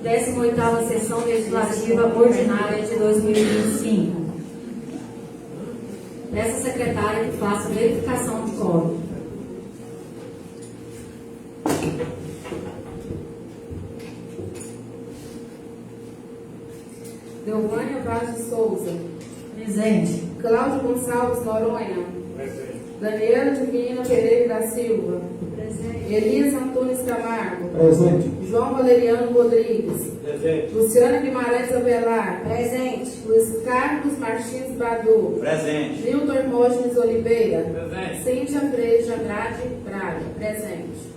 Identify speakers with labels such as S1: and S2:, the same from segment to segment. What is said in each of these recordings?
S1: 18ª Sessão Legislativa Ordinária de 2025. Peço à secretária que faça verificação de quórum.
S2: Delvânia Vaz de Souza.
S1: Presente.
S2: Cláudio Gonçalves Noronha.
S3: Presente.
S2: Daniela Divina Pereira da Silva.
S1: Presente.
S2: Elias Antunes Camargo.
S3: Presente.
S2: João Valeriano Rodrigues.
S3: Presente.
S2: Luciana Guimarães Avelar.
S1: Presente.
S2: Luiz Carlos Martins Badu.
S3: Presente.
S2: Milton Hermógenes Oliveira.
S3: Presente.
S2: Cíntia Freire de Andrade Braga. Presente.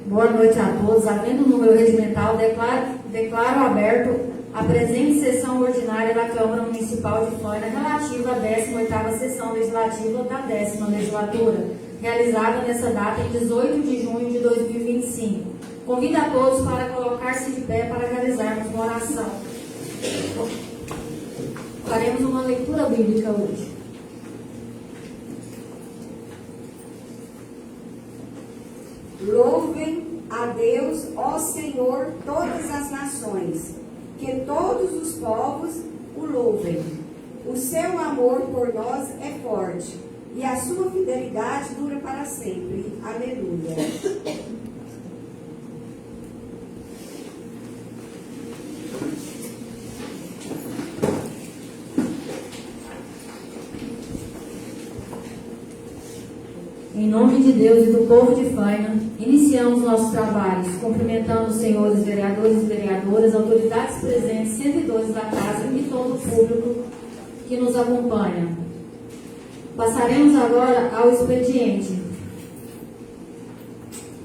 S1: Boa noite a todos. Havendo o número regimental, declaro aberto a presente sessão ordinária da Câmara Municipal de Faina relativa à 18ª Sessão Legislativa da 10ª Legislatura, realizada nessa data em 18 de junho de 2025. Convido a todos para colocar-se de pé para realizarmos uma oração. Faremos uma leitura bíblica hoje.
S4: Louvem a Deus, ó Senhor, todas as nações, que todos os povos o louvem. O seu amor por nós é forte, e a sua fidelidade dura para sempre. Aleluia.
S1: Em nome de Deus e do povo de Faina, iniciamos nossos trabalhos, cumprimentando os senhores vereadores e vereadoras, autoridades presentes, servidores da casa e todo o público que nos acompanha. Passaremos agora ao expediente.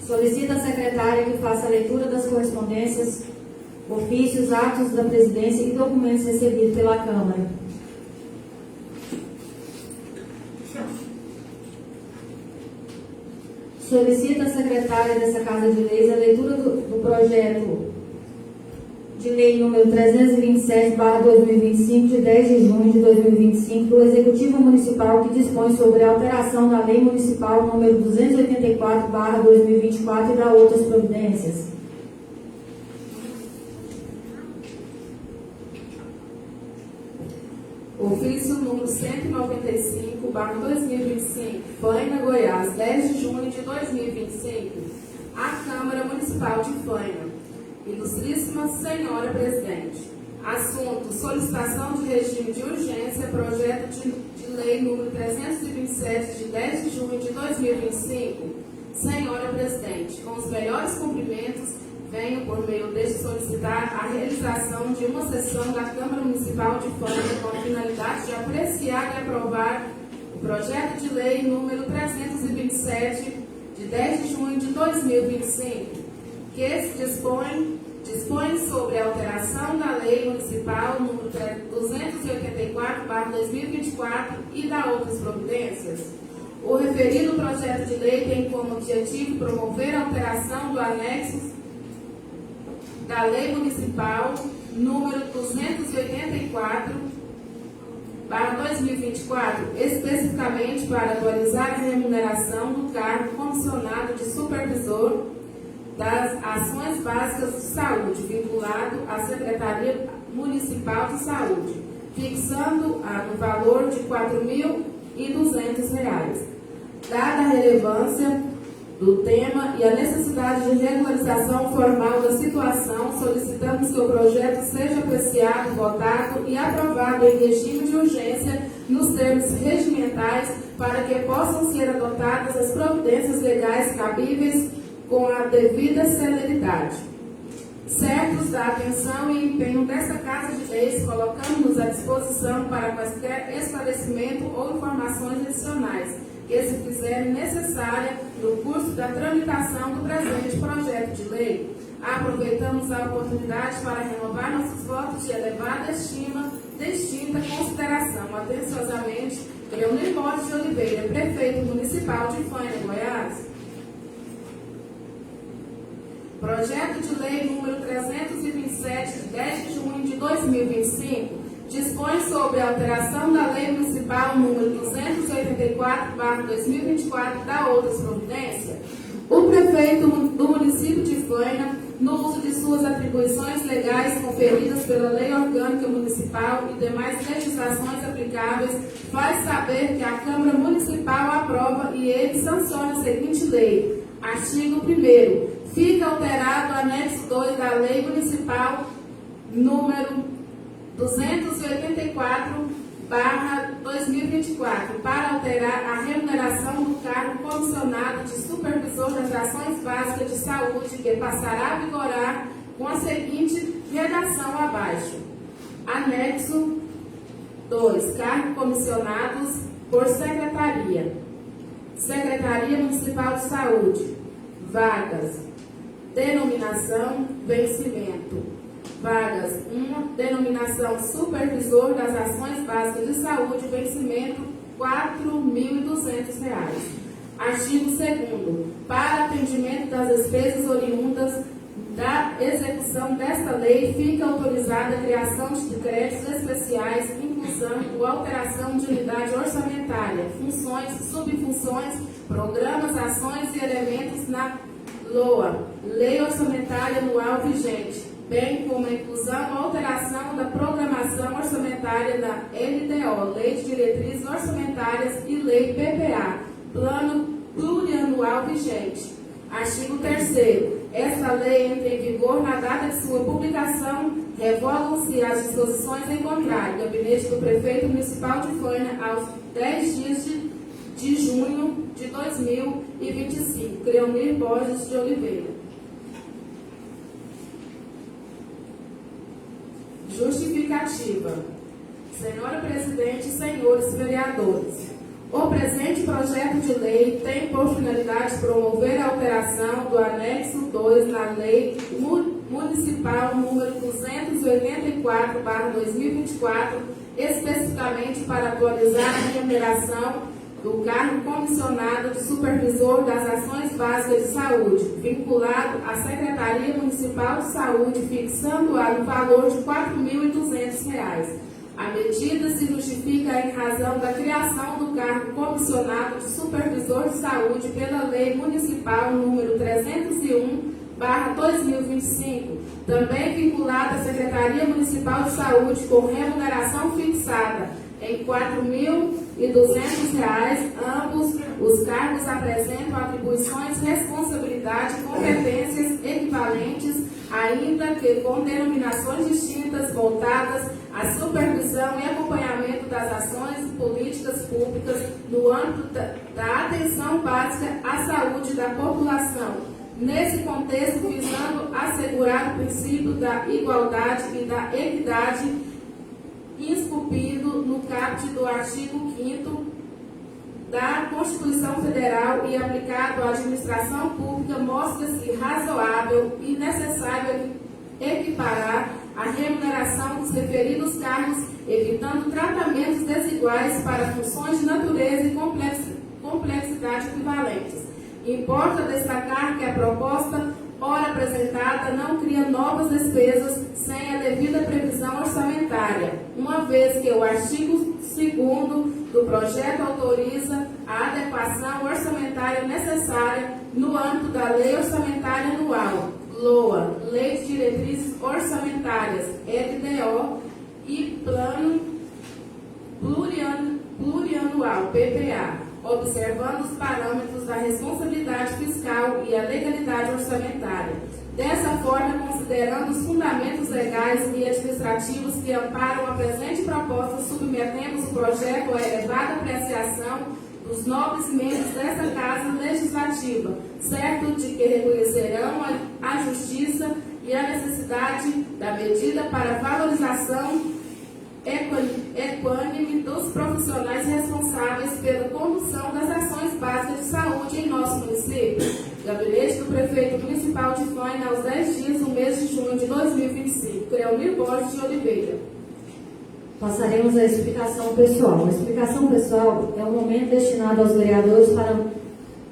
S1: Solicito à secretária que faça a leitura das correspondências, ofícios, atos da presidência e documentos recebidos pela Câmara. Solicita à secretária dessa Casa de Leis a leitura do projeto de lei número 327/2025, de 10 de junho de 2025, do Executivo Municipal, que dispõe sobre a alteração da Lei Municipal número 284/2024 e da outras providências.
S2: Ofício número 195/2025, Faina, Goiás, 10 de junho de 2025, à Câmara Municipal de Faina. Ilustríssima Senhora Presidente. Assunto: solicitação de regime de urgência, projeto de lei número 327, de 10 de junho de 2025. Senhora Presidente, com os melhores cumprimentos, venho, por meio deste, solicitar a realização de uma sessão da Câmara Municipal de Faina com a finalidade de apreciar e aprovar o projeto de lei número 327, de 10 de junho de 2025, que se dispõe sobre a alteração da Lei Municipal número 284/2024 e da outras providências. O referido projeto de lei tem como objetivo promover a alteração do anexo da Lei Municipal número 284/2024, especificamente para atualizar a remuneração do cargo comissionado de supervisor das ações básicas de saúde, vinculado à Secretaria Municipal de Saúde, fixando no valor de R$ 4.200. Dada a relevância do tema e a necessidade de regularização formal da situação, solicitamos que o projeto seja apreciado, votado e aprovado em regime de urgência nos termos regimentais, para que possam ser adotadas as providências legais cabíveis com a devida celeridade. Certos da atenção e empenho desta Casa de Leis, colocamos-nos à disposição para quaisquer esclarecimento ou informações adicionais que se fizerem necessária no curso da tramitação do presente projeto de lei. Aproveitamos a oportunidade para renovar nossos votos de elevada estima, distinta consideração. Atenciosamente, Leonir Borges de Oliveira, Prefeito Municipal de Faina, Goiás. Projeto de lei número 327, de 10 de junho de 2025, dispõe sobre a alteração da Lei Municipal número 284/2024 da outras providências. O prefeito do município de Faina, no uso de sua suas atribuições legais conferidas pela Lei Orgânica Municipal e demais legislações aplicáveis, faz saber que a Câmara Municipal aprova e ele sanciona a seguinte lei. Artigo 1º. Fica alterado o anexo 2 da Lei Municipal número 284/2024 para alterar a remuneração do cargo comissionado de supervisor das ações básicas de saúde, que passará a vigorar com a seguinte redação abaixo. Anexo 2. Cargos comissionados por secretaria. Secretaria Municipal de Saúde. Vagas. Denominação, vencimento. Vagas 1, denominação supervisor das ações básicas de saúde, vencimento R$ 4.200. Artigo 2º. Para atendimento das despesas oriundas da execução desta lei, fica autorizada a criação de créditos especiais, inclusão ou alteração de unidade orçamentária, funções, subfunções, programas, ações e elementos na LOA, Lei Orçamentária Anual vigente, bem como a inclusão ou alteração da programação orçamentária da LDO, Lei de Diretrizes Orçamentárias e Lei PPA, Plano Plurianual vigente. Artigo 3º. Esta lei entra em vigor na data de sua publicação, revogam-se as disposições em contrário. Gabinete do Prefeito Municipal de Goiânia, aos 10 dias de junho de 2025. Cleomir Borges de Oliveira. Justificativa. Senhora Presidente e senhores vereadores, o presente projeto de lei tem por finalidade promover a alteração do anexo 2 na Lei Municipal número 284/2024, especificamente para atualizar a remuneração do cargo comissionado de supervisor das ações básicas de saúde, vinculado à Secretaria Municipal de Saúde, fixando-a no valor de R$ 4.200. A medida se justifica em razão da criação do cargo comissionado de supervisor de saúde pela Lei Municipal número 301/2025, também vinculada à Secretaria Municipal de Saúde, com remuneração fixada em R$ 4.200. Ambos os cargos apresentam atribuições, responsabilidade e competências equivalentes, ainda que com denominações distintas, voltadas à supervisão e acompanhamento das ações e políticas públicas no âmbito da atenção básica à saúde da população. Nesse contexto, visando assegurar o princípio da igualdade e da equidade esculpido no caput do artigo 5º da Constituição Federal e aplicado à administração pública, mostra-se razoável e necessário equiparar a remuneração dos referidos cargos, evitando tratamentos desiguais para funções de natureza e complexidade equivalentes. Importa destacar que a proposta ora apresentada não cria novas despesas sem a devida previsão orçamentária, uma vez que o artigo 2º do projeto autoriza a adequação orçamentária necessária no âmbito da Lei Orçamentária Anual, LOA, Lei de Diretrizes Orçamentárias, LDO, e Plano Plurianual, PPA, observando os parâmetros da responsabilidade fiscal e a legalidade orçamentária. Dessa forma, considerando os fundamentos legais e administrativos que amparam a presente proposta, submetemos o projeto à elevada apreciação dos nobres membros desta Casa Legislativa, certo de que reconhecerão a justiça e a necessidade da medida para valorização equânime dos profissionais responsáveis pela condução das ações básicas de saúde em nosso município. Gabinete do Prefeito Municipal de Goiânia, aos 10 dias do mês de junho de 2025. Cleomir Borges de Oliveira.
S1: Passaremos à explicação pessoal. A explicação pessoal é um momento destinado aos vereadores para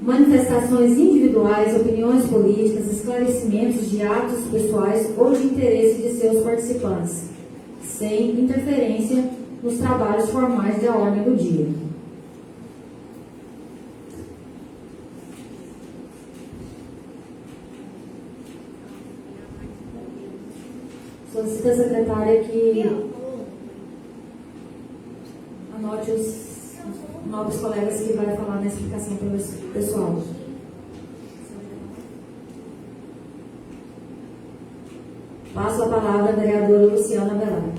S1: manifestações individuais, opiniões políticas, esclarecimentos de atos pessoais ou de interesse de seus participantes, sem interferência nos trabalhos formais da ordem do dia. Solicito a secretária que anote os novos colegas que vai falar na explicação para o pessoal. Passo a palavra à vereadora Luciana Velar.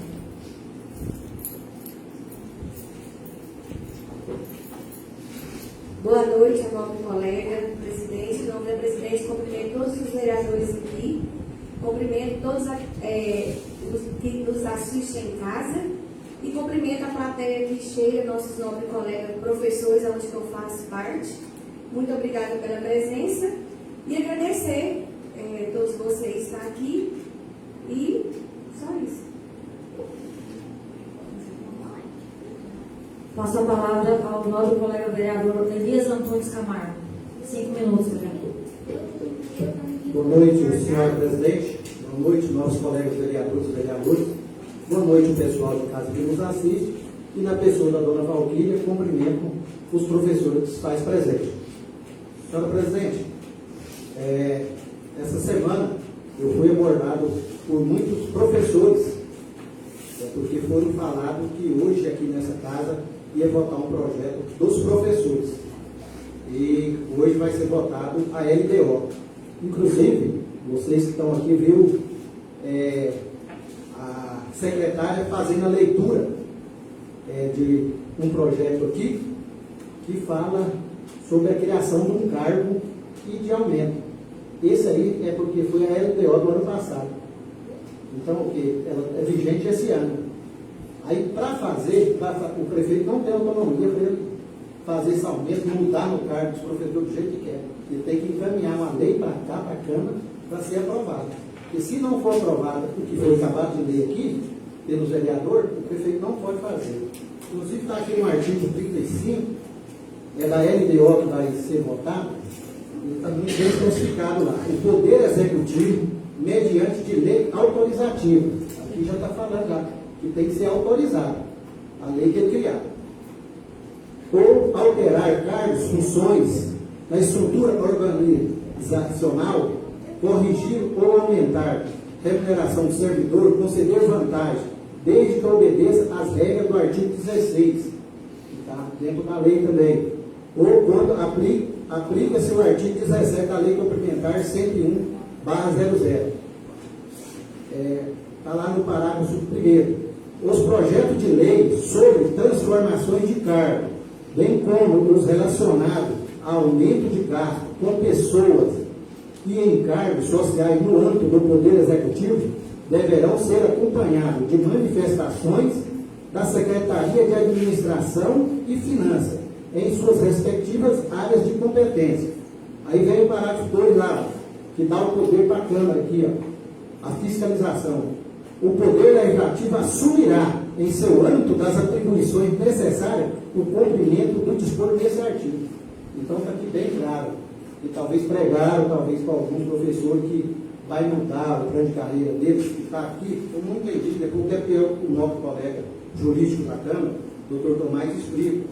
S4: Boa noite, nobre colega, presidente. Em nome da presidente, cumprimento todos os vereadores aqui, cumprimento todos os que nos assistem em casa e cumprimento a plateia aqui cheia, nossos nobres colegas professores, onde eu faço parte. Muito obrigada pela presença e agradecer a todos vocês que estão aqui e só isso.
S1: Passo a palavra ao nobre colega vereador Elias Antunes Camargo. 5 minutos, vereador.
S3: Boa noite, senhora presidente. Boa noite, nossos colegas vereadores e vereadoras. Boa noite, pessoal de casa que nos assiste. E na pessoa da dona Valquíria, cumprimento os professores que se faz presente. Senhora presidente, essa semana eu fui abordado por muitos professores, porque foram falados que hoje aqui nessa casa ia votar um projeto dos professores. E hoje vai ser votado a LDO. Inclusive, vocês que estão aqui viu a secretária fazendo a leitura de um projeto aqui que fala sobre a criação de um cargo e de aumento. Esse aí é porque foi a LDO do ano passado. Então, o que? Ela é vigente esse ano. Aí, para fazer, o prefeito não tem autonomia para ele fazer esse aumento, mudar no cargo dos professores do jeito que quer. Ele tem que encaminhar uma lei para cá, para a Câmara, para ser aprovada. Porque se não for aprovada o que foi acabado de ler aqui, pelos vereadores, o prefeito não pode fazer. Inclusive, está aqui no artigo 35, da LDO que vai ser votado, e está muito bem especificado lá. O Poder Executivo, mediante de lei autorizativa. Aqui já está falando lá, que tem que ser autorizado. A lei que é criada. Ou alterar cargos, funções na estrutura organizacional, corrigir ou aumentar remuneração do servidor, conceder vantagem, desde que obedeça às regras do artigo 16, que está dentro da lei também. Ou quando aplica-se o artigo 17 da Lei Complementar 101/00. Está lá no parágrafo 1º. Os projetos de lei sobre transformações de cargo, bem como os relacionados a aumento de gasto com pessoas e em cargos sociais no âmbito do Poder Executivo, deverão ser acompanhados de manifestações da Secretaria de Administração e Finanças em suas respectivas áreas de competência. Aí vem o parágrafo 2 lá, que dá o poder para a Câmara aqui, a fiscalização. O Poder Legislativo assumirá em seu âmbito das atribuições necessárias o cumprimento do disposto nesse artigo. Então está aqui bem claro. E talvez pregaram, talvez para algum professor que vai mudar o plano de carreira deles, que está aqui, eu não entendi, depois até o nosso colega jurídico da Câmara, doutor Tomás, explica.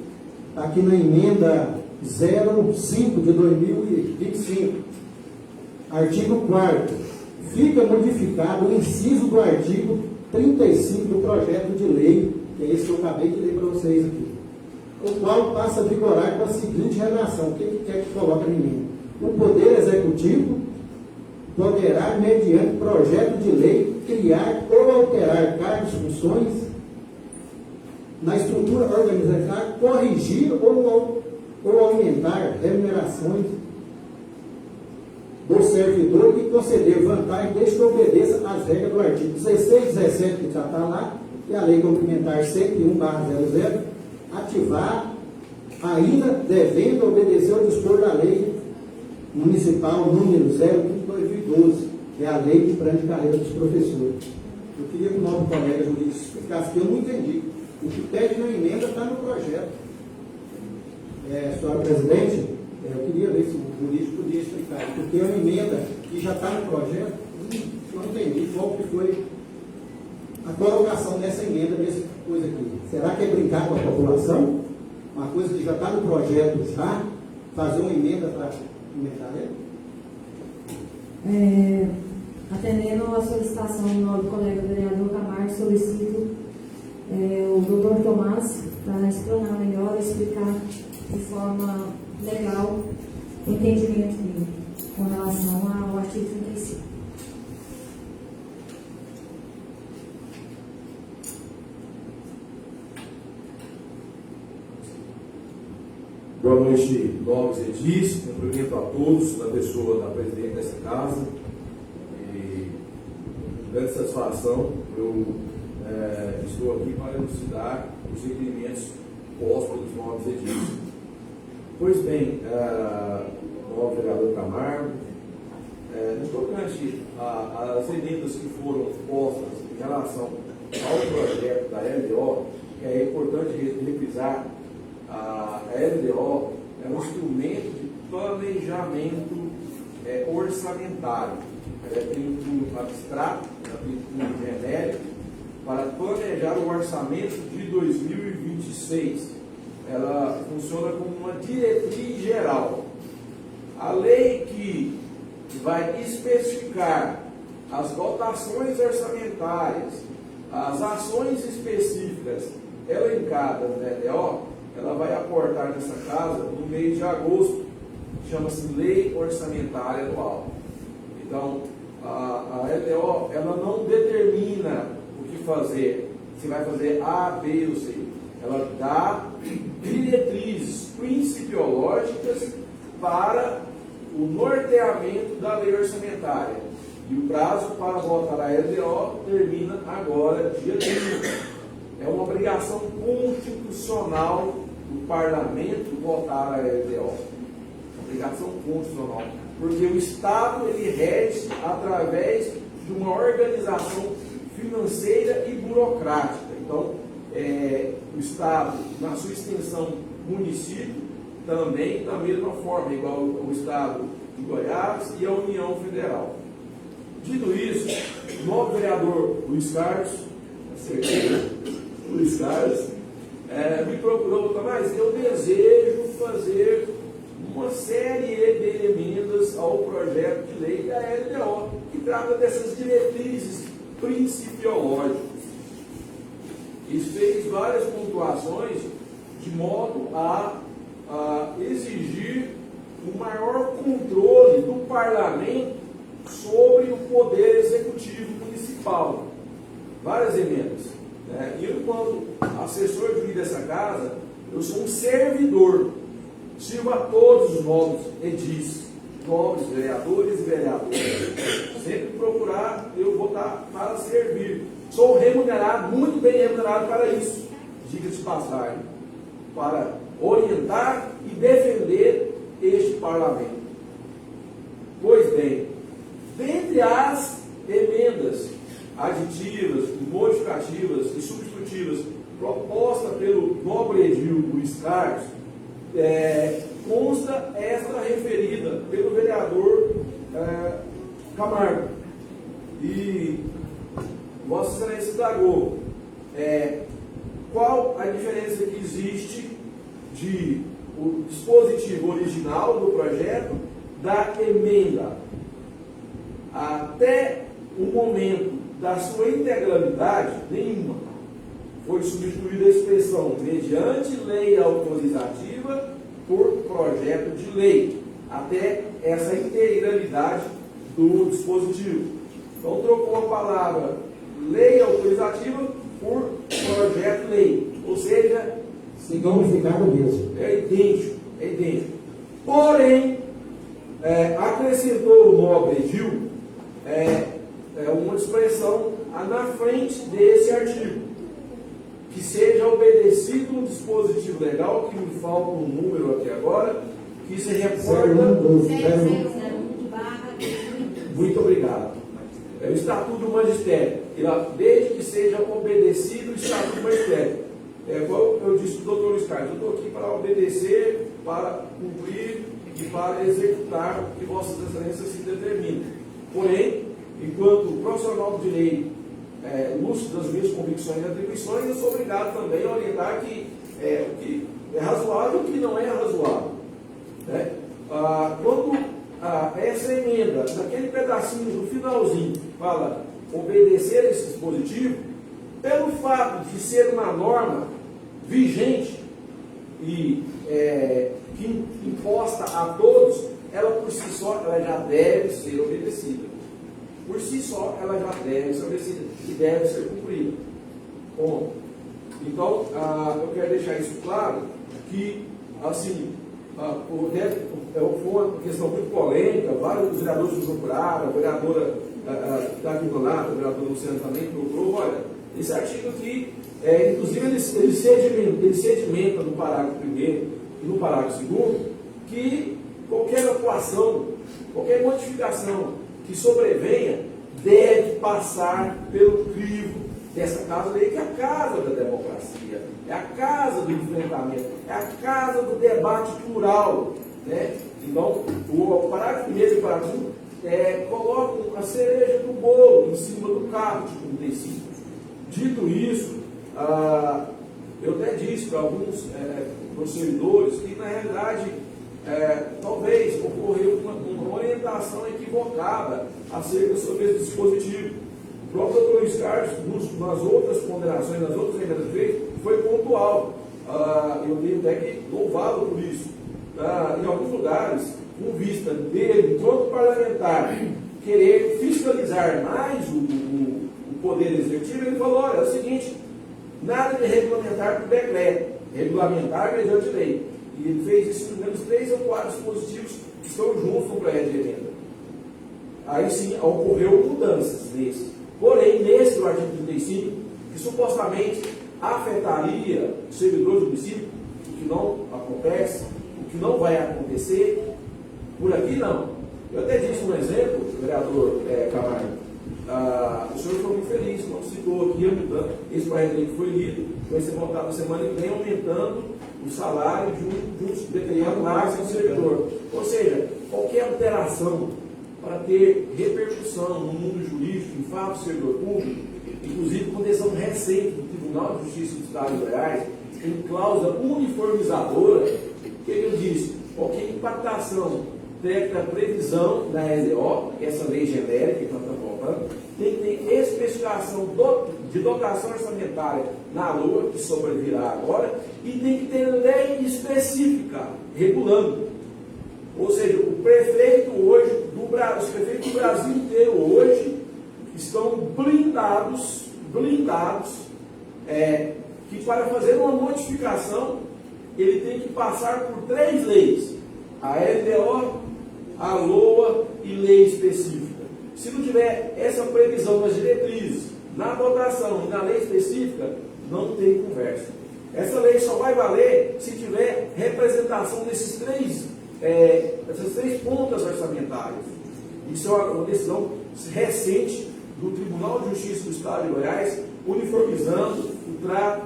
S3: Está aqui na emenda 05 de 2025, artigo 4º. Fica modificado o inciso do artigo 35 do projeto de lei, que é esse que eu acabei de ler para vocês aqui, o qual passa a vigorar com a seguinte relação. O que quer que coloca em mim? O Poder Executivo poderá, mediante projeto de lei, criar ou alterar cargos e funções na estrutura organizacional, corrigir ou aumentar remunerações do servidor e conceder vantagem desde que obedeça às regras do artigo 16, 17, que já está lá, e a Lei Complementar 101/00, ativar, ainda devendo obedecer ao dispor da Lei Municipal número 0/2012, que é a Lei de Plano de Carreira dos Professores. Eu queria que o nosso colega jurídico explicasse, que eu não entendi. O que pede na emenda está no projeto. Senhora presidente, eu queria ver se o jurídico podia explicar, porque é uma emenda que já está no projeto, eu não entendi qual que foi a colocação dessa emenda, dessa coisa aqui. Será que é brincar com a população? Uma coisa que já está no projeto já, fazer uma emenda para aumentar ele?
S1: Atendendo a solicitação do nobre colega vereador Camargo, solicito o doutor Tomás para explanar melhor, explicar de forma legal o entendimento dele com relação ao artigo 35.
S5: Boa noite, nobres edis. Cumprimento a todos, na pessoa da presidente dessa casa. E, com grande satisfação, eu estou aqui para elucidar os requerimentos postos pelos nobres edis. Pois bem, nobre vereador Camargo, no tocante às emendas que foram postas em relação ao projeto da LDO, é importante refrisar. A LDO é um instrumento de planejamento orçamentário. Ela tem um cunho abstrato, ela tem um cunho genérico, para planejar o orçamento de 2026. Ela funciona como uma diretriz geral. A lei que vai especificar as dotações orçamentárias, as ações específicas elencadas na LDO, ela vai aportar nessa casa no mês de agosto, chama-se Lei Orçamentária Anual. Então, a LDO, ela não determina o que fazer, se vai fazer A, B ou C. Ela dá diretrizes principiológicas para o norteamento da lei orçamentária. E o prazo para votar a LDO termina agora, dia 30. É uma obrigação constitucional do parlamento votar a LDO. Obrigação constitucional. Porque o Estado, ele rege através de uma organização financeira e burocrática. Então, o Estado, na sua extensão município, também da mesma forma, igual o Estado de Goiás e a União Federal. Dito isso, o novo vereador Luiz Carlos, me procurou, mas eu desejo fazer uma série de emendas ao projeto de lei da LDO, que trata dessas diretrizes principiológicas. E fez várias pontuações de modo a exigir um maior controle do parlamento sobre o poder executivo municipal. Várias emendas. E eu, enquanto assessor jurídico dessa casa, eu sou um servidor. Sirvo a todos os nobres edis, nobres vereadores e vereadoras. Sempre procurar, eu vou estar para servir. Sou remunerado, muito bem remunerado para isso. Diga-se de passagem, para orientar e defender este parlamento. Pois bem, dentre as emendas aditivas, modificativas e substitutivas proposta pelo nobre edil Luiz Carlos, consta esta referida pelo vereador Camargo. E Vossa Excelência indagou qual a diferença que existe de o dispositivo original do projeto da emenda. Até o momento da sua integralidade, nenhuma. Foi substituída a expressão mediante lei autorizativa por projeto de lei, até essa integralidade do dispositivo. Então trocou a palavra lei autorizativa por projeto de lei, ou seja,
S3: significado mesmo.
S5: É idêntico. Porém, acrescentou o nobre edil uma expressão na frente desse artigo, que seja obedecido um dispositivo legal, que me falta um número aqui agora, que se reporta...
S4: 0001/2020.
S5: Muito obrigado. É o Estatuto do Magistério. Desde que seja obedecido o Estatuto do Magistério. Como eu disse para o doutor Luiz Carlos, eu estou aqui para obedecer, para cumprir e para executar o que Vossas Excelências se determinam. Porém, enquanto profissional do direito, lúcido das minhas convicções e atribuições, eu sou obrigado também a orientar o que é razoável e o que não é razoável. Quando essa emenda, naquele pedacinho do finalzinho, fala obedecer esse dispositivo, pelo fato de ser uma norma vigente e que imposta a todos, ela por si só ela já deve ser obedecida. Por si só ela já deve ser obedecida e deve ser cumprida. Bom, então eu quero deixar isso claro, que assim, foi uma questão muito polêmica, vários vereadores nos procuraram, a vereadora que está aqui do lado, o vereador Luciano também procurou, olha, esse artigo aqui, inclusive ele sedimenta no parágrafo 1º e no parágrafo 2º, que qualquer atuação, qualquer modificação que sobrevenha, deve passar pelo crivo dessa casa-lei, que é a casa da democracia, é a casa do enfrentamento, é a casa do debate plural, né? Então, o parágrafo 1º e o parágrafo 2º colocam a cereja do bolo em cima do carro de 35. Dito isso, eu até disse para alguns servidores que, na realidade, talvez ocorreu uma orientação equivocada acerca sobre esse dispositivo. O próprio Dr. Luiz Carlos, nas outras ponderações, nas outras emendas feitas, foi pontual. Eu tenho até que louvá-lo por isso. Em alguns lugares, com vista dele, enquanto parlamentar, querer fiscalizar mais o poder executivo, ele falou, olha, é o seguinte, nada de regulamentar por decreto, regulamentar mediante lei. E ele fez isso em menos 3 ou 4 dispositivos que estão juntos no projeto de emenda. Aí sim, ocorreu mudanças nesse. Porém, nesse do artigo 35, que supostamente afetaria os servidores do município, o que não acontece, o que não vai acontecer, por aqui não. Eu até disse um exemplo, vereador Camargo, o senhor foi muito feliz quando citou aqui, aumentando, esse projeto de lei que foi lido, vai ser votado na semana que vem, aumentando o salário de um determinado classe do servidor. Ou seja, qualquer alteração para ter repercussão no mundo jurídico, em favor do servidor público, inclusive com decisão recente do Tribunal de Justiça do Estado de Goiás, em cláusula uniformizadora, que ele disse, qualquer impactação técnica da previsão da LDO, essa lei genérica que nós estamos colocando, tem que ter especificação de dotação orçamentária na LOA, que sobrevirá agora, e tem que ter lei específica, regulando. Ou seja, o prefeito hoje, os prefeitos do Brasil inteiro hoje, estão blindados, que para fazer uma modificação, ele tem que passar por 3 leis, a LDO, a LOA e lei específica. Se não tiver essa previsão nas diretrizes, na dotação e na lei específica, não tem conversa. Essa lei só vai valer se tiver representação dessas três pontas orçamentárias. Isso é uma decisão recente do Tribunal de Justiça do Estado de Goiás, uniformizando o trato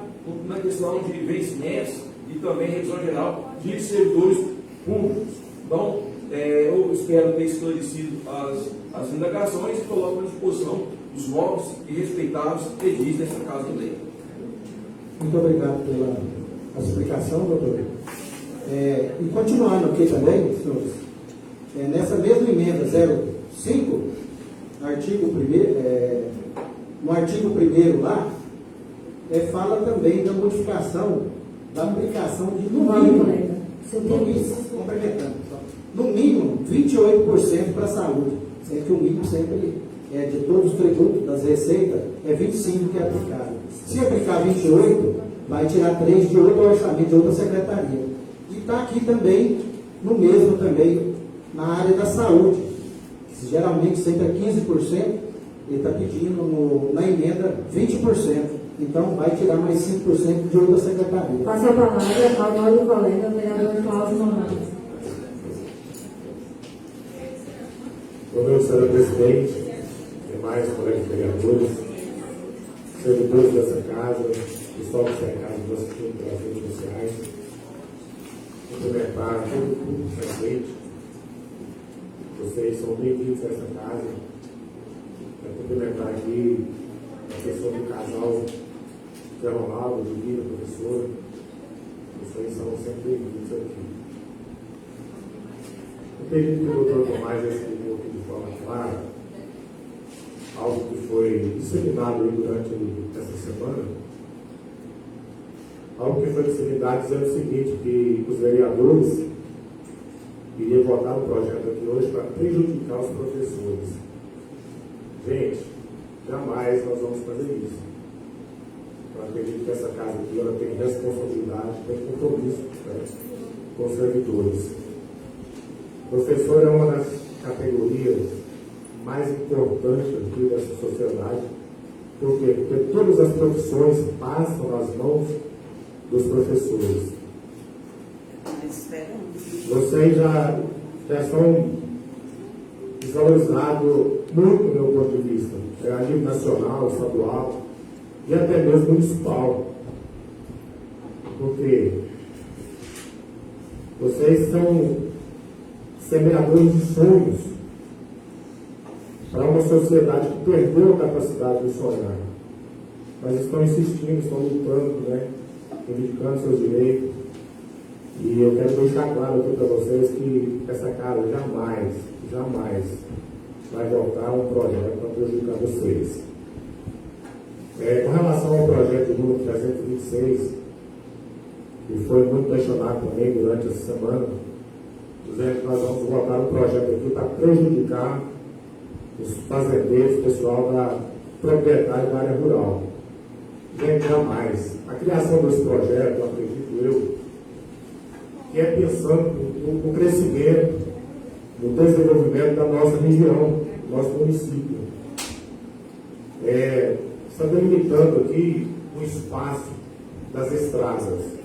S5: na questão de vencimentos e também revisão geral de servidores públicos. Então, eu espero ter esclarecido as indagações e coloco à disposição dos novos e respeitados edis dessa Casa de Lei.
S3: Muito obrigado pela explicação, doutor. E continuando aqui também, senhores, nessa mesma emenda 05, no artigo 1º lá, fala também da modificação da aplicação de no mínimo 28% para a saúde, sendo que o mínimo sempre de todos os tributos das receitas é 25% que é aplicado. Se aplicar 28%, vai tirar 3% de outro orçamento de outra secretaria. E está aqui também, no mesmo também, na área da saúde, que geralmente sempre é 15%, ele está pedindo na emenda 20%. Então vai tirar mais 5% de outra secretaria.
S1: Passa a palavra ao nosso colega, o vereador Cláudio Moraes.
S6: Boa noite, senhora presidente, demais colegas vereadores, servidores dessa casa, pessoal que cercado do nosso time pelas redes sociais, cumprimentar todo o público presente. Vocês são bem-vindos a essa casa. Quero cumprimentar aqui a pessoa do casal Zé Ronaldo, Divina, professor. Vocês são sempre bem-vindos aqui. pedido que o doutor Tomás explicou aqui de forma clara, algo que foi disseminado aí durante essa semana, algo que foi disseminado dizendo o seguinte, que os vereadores iriam votar um projeto aqui hoje para prejudicar os professores. Gente, jamais nós vamos fazer isso. Eu acredito que essa casa aqui ela tem responsabilidade, tem compromisso, né, com os servidores. O professor é uma das categorias mais importantes aqui dessa sociedade. Por quê? Porque todas as profissões passam nas mãos dos professores. Vocês já são desvalorizados muito do meu ponto de vista, a nível nacional, estadual e até mesmo municipal. Porque vocês são semeadores de sonhos para uma sociedade que perdeu a capacidade de sonhar. Mas estão insistindo, estão lutando, né? Reivindicando seus direitos. E eu quero deixar claro aqui para vocês que essa casa jamais vai voltar um projeto para prejudicar vocês. Com relação ao projeto número 326, que foi muito questionado também durante essa semana, nós vamos votar um projeto aqui para prejudicar os fazendeiros, o pessoal da proprietária da área rural. Gente, jamais. A criação desse projeto, acredito eu, que é pensando no crescimento, no desenvolvimento da nossa região, do nosso município. Está delimitando aqui o espaço das estradas.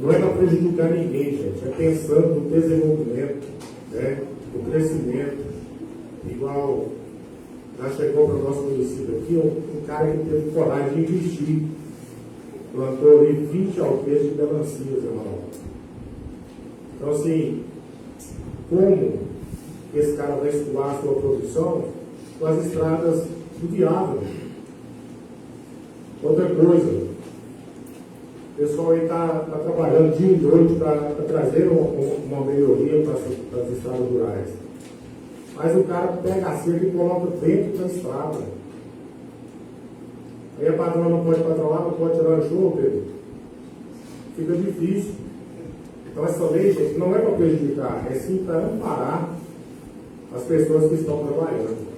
S6: Não é para prejudicar ninguém, gente, é pensando no desenvolvimento, né, no crescimento. Igual já chegou para o nosso município aqui um cara que teve coragem de investir. Plantou ali 20 alqueires de melancias, irmão. Então, assim, como esse cara vai escoar a sua produção com as estradas inviáveis? Outra coisa, o pessoal aí está trabalhando dia e noite para trazer uma melhoria para as estradas rurais. Mas o cara pega a cerca e coloca dentro da estrada. Aí a patroa não pode patrulhar, não pode tirar o show, Pedro. Fica difícil. Então essa lei, gente, não é para prejudicar, é sim para amparar as pessoas que estão trabalhando.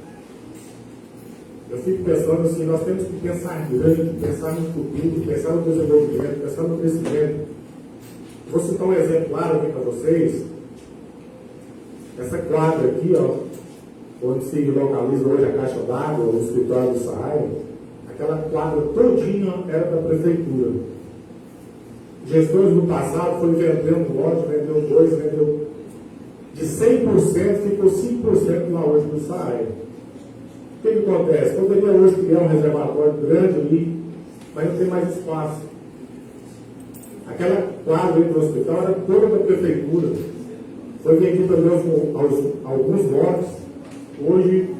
S6: Eu fico pensando assim, nós temos que pensar grande, pensar no futuro, pensar no desenvolvimento, pensar no crescimento. Vou citar um exemplar aqui para vocês. Essa quadra aqui, ó, onde se localiza hoje a caixa d'água, o escritório do SAAI, aquela quadra todinha era da prefeitura. Gestores do passado foram vendendo lote, vendeu 2, vendeu de 100%, ficou 5% lá hoje do SAAI. O que acontece? Poderia hoje criar um reservatório grande ali, mas não tem mais espaço. Aquela quadra do hospital era toda da prefeitura. Foi vendida mesmo alguns lotes. Hoje,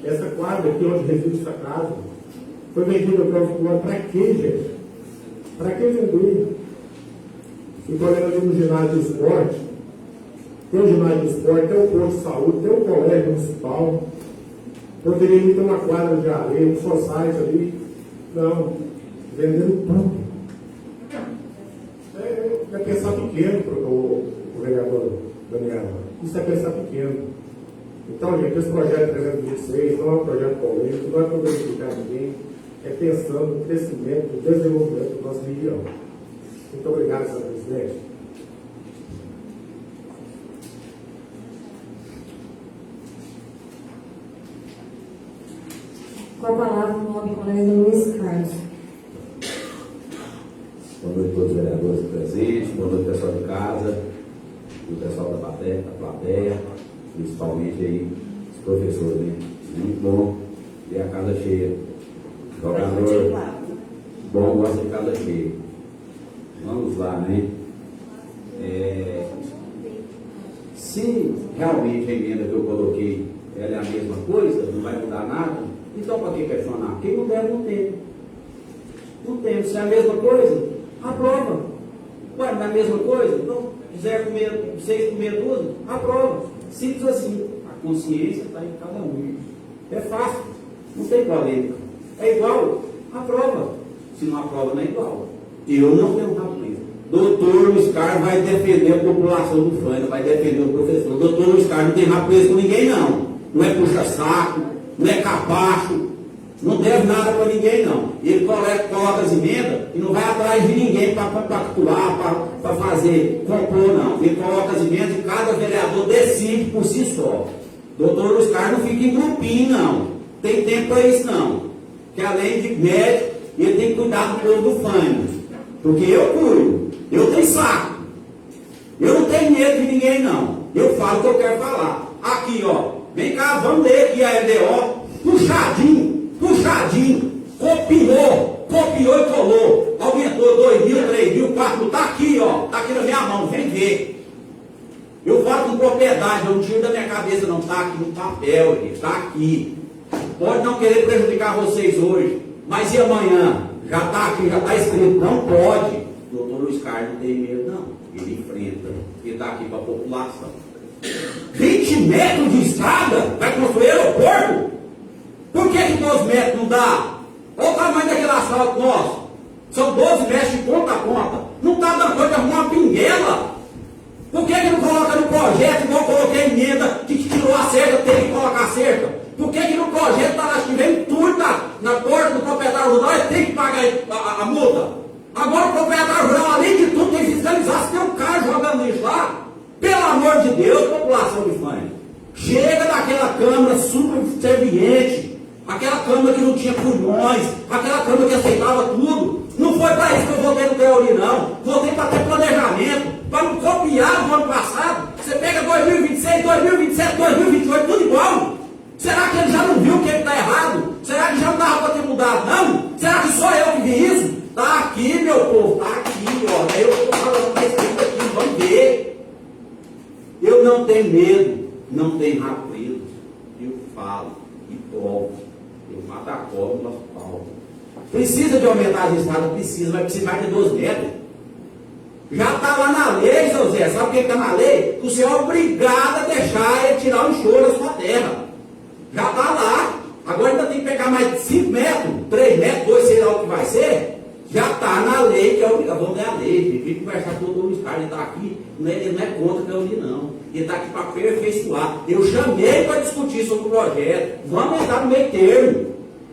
S6: essa quadra aqui onde reside essa casa, foi vendida para quê, gente? Para que vender? Ficou olhando ali no ginásio de esporte. Tem o ginásio de esporte, tem o posto de saúde, tem o colégio municipal. Poderia ter uma quadra de areia, um society ali. Não, vendendo tudo. É pensar pequeno, o vereador Daniel. Isso é pensar pequeno. Então, gente, esse projeto 326 não é um projeto polêmico, não é para prejudicar ninguém, é pensando no crescimento, no desenvolvimento da nossa região. Muito obrigado, senhor presidente.
S1: Com a palavra, o nome colega Luiz Carlos.
S7: Boa noite a todos os vereadores presentes, boa noite pessoal de casa, o pessoal da plateia, principalmente aí os professores, né? Muito bom ver a casa cheia. Jogador bom gosta de casa cheia. Vamos lá, né? Se realmente a emenda que eu coloquei ela é a mesma coisa, não vai mudar nada, então para que questionar? Quem não deve, não tem. Não tem. Se é a mesma coisa, aprova. Ué, não é a mesma coisa? Não, quiser comer 6 comer 12, aprova. Simples assim. A consciência está em cada um. É fácil, não tem polêmica. É igual, aprova. Se não aprova, não é igual. Eu não tenho rabo preso. Doutor Luiz Carlos vai defender a população do Fânia, vai defender o professor. Doutor Luiz Carlos não tem rabo preso com ninguém, não. Não é puxa-saco, não é capacho, não deve nada para ninguém, não. Ele coloca as emendas e não vai atrás de ninguém para compactuar, para fazer compor, não. Ele coloca as emendas e cada vereador decide por si só. Doutor Luiz Carlos não fica em grupinho, não. Tem tempo para isso, não. Que além de médico, ele tem que cuidar do povo do Fânia. Porque eu cuido. Eu tenho saco. Eu não tenho medo de ninguém, não. Eu falo o que eu quero falar. Aqui, ó. Vem cá, vamos ler aqui a LDO. Puxadinho. Copiou e colou. Aumentou 2 mil, 3 mil, 4 mil. Tá aqui, ó. Tá aqui na minha mão. Vem ver. Eu falo com propriedade. Eu não tiro da minha cabeça, não. Tá aqui no papel, gente. Tá aqui. Pode não querer prejudicar vocês hoje. Mas e amanhã? Já está aqui, já está escrito, não pode. O doutor Luiz Carlos não tem medo, não. Ele enfrenta, ele está aqui para a população. 20 metros de estrada? Vai construir aeroporto? Por que 12 metros não dá? Olha o tamanho daquele asfalto nosso. São 12 metros de ponta a ponta. Não está dando conta de arrumar uma pinguela. Por que não coloca no projeto, igual eu coloquei a emenda, que tirou a cerca, tem que colocar a cerca? Por que no projeto está lá, que vem tudo na porta do proprietário rural, ele tem que pagar a multa? Agora o proprietário rural, além de tudo, tem que fiscalizar se tem um cara jogando lixo lá. Pelo amor de Deus, população de Fânia. Chega daquela Câmara subserviente, aquela Câmara que não tinha pulmões, aquela Câmara que aceitava tudo. Não foi para isso que eu votei no Teori, não. Votei para ter planejamento, para não copiar do ano passado. Você pega 2026, 2027, 2028, tudo igual. Será que ele já não viu que ele está errado? Será que já não dava para ter mudado, não? Será que só eu que vi isso? Está aqui, meu povo, está aqui, ó. Eu estou falando para escrito aqui, vamos ver. Eu não tenho medo, não tenho rabo preso. Eu falo e provo. Eu mato a cobra no nosso pau. Precisa de aumentar as estradas? Precisa, vai precisar de 12 metros. Já está lá na lei, seu Zé. Sabe o que está na lei? Que o senhor é obrigado a deixar ele tirar o enxofre da sua terra. Já está lá. Agora ainda tem que pegar mais 5 metros, 3 metros, 2, sei lá o que vai ser. Já está na lei, que é obrigado. Vamos ler a lei. Tem que conversar com o doutor Luiz Carlos. Ele está aqui, ele não é contra que eu li, não. Ele está aqui para aperfeiçoar. Eu chamei para discutir sobre o projeto. Vamos entrar no meio termo.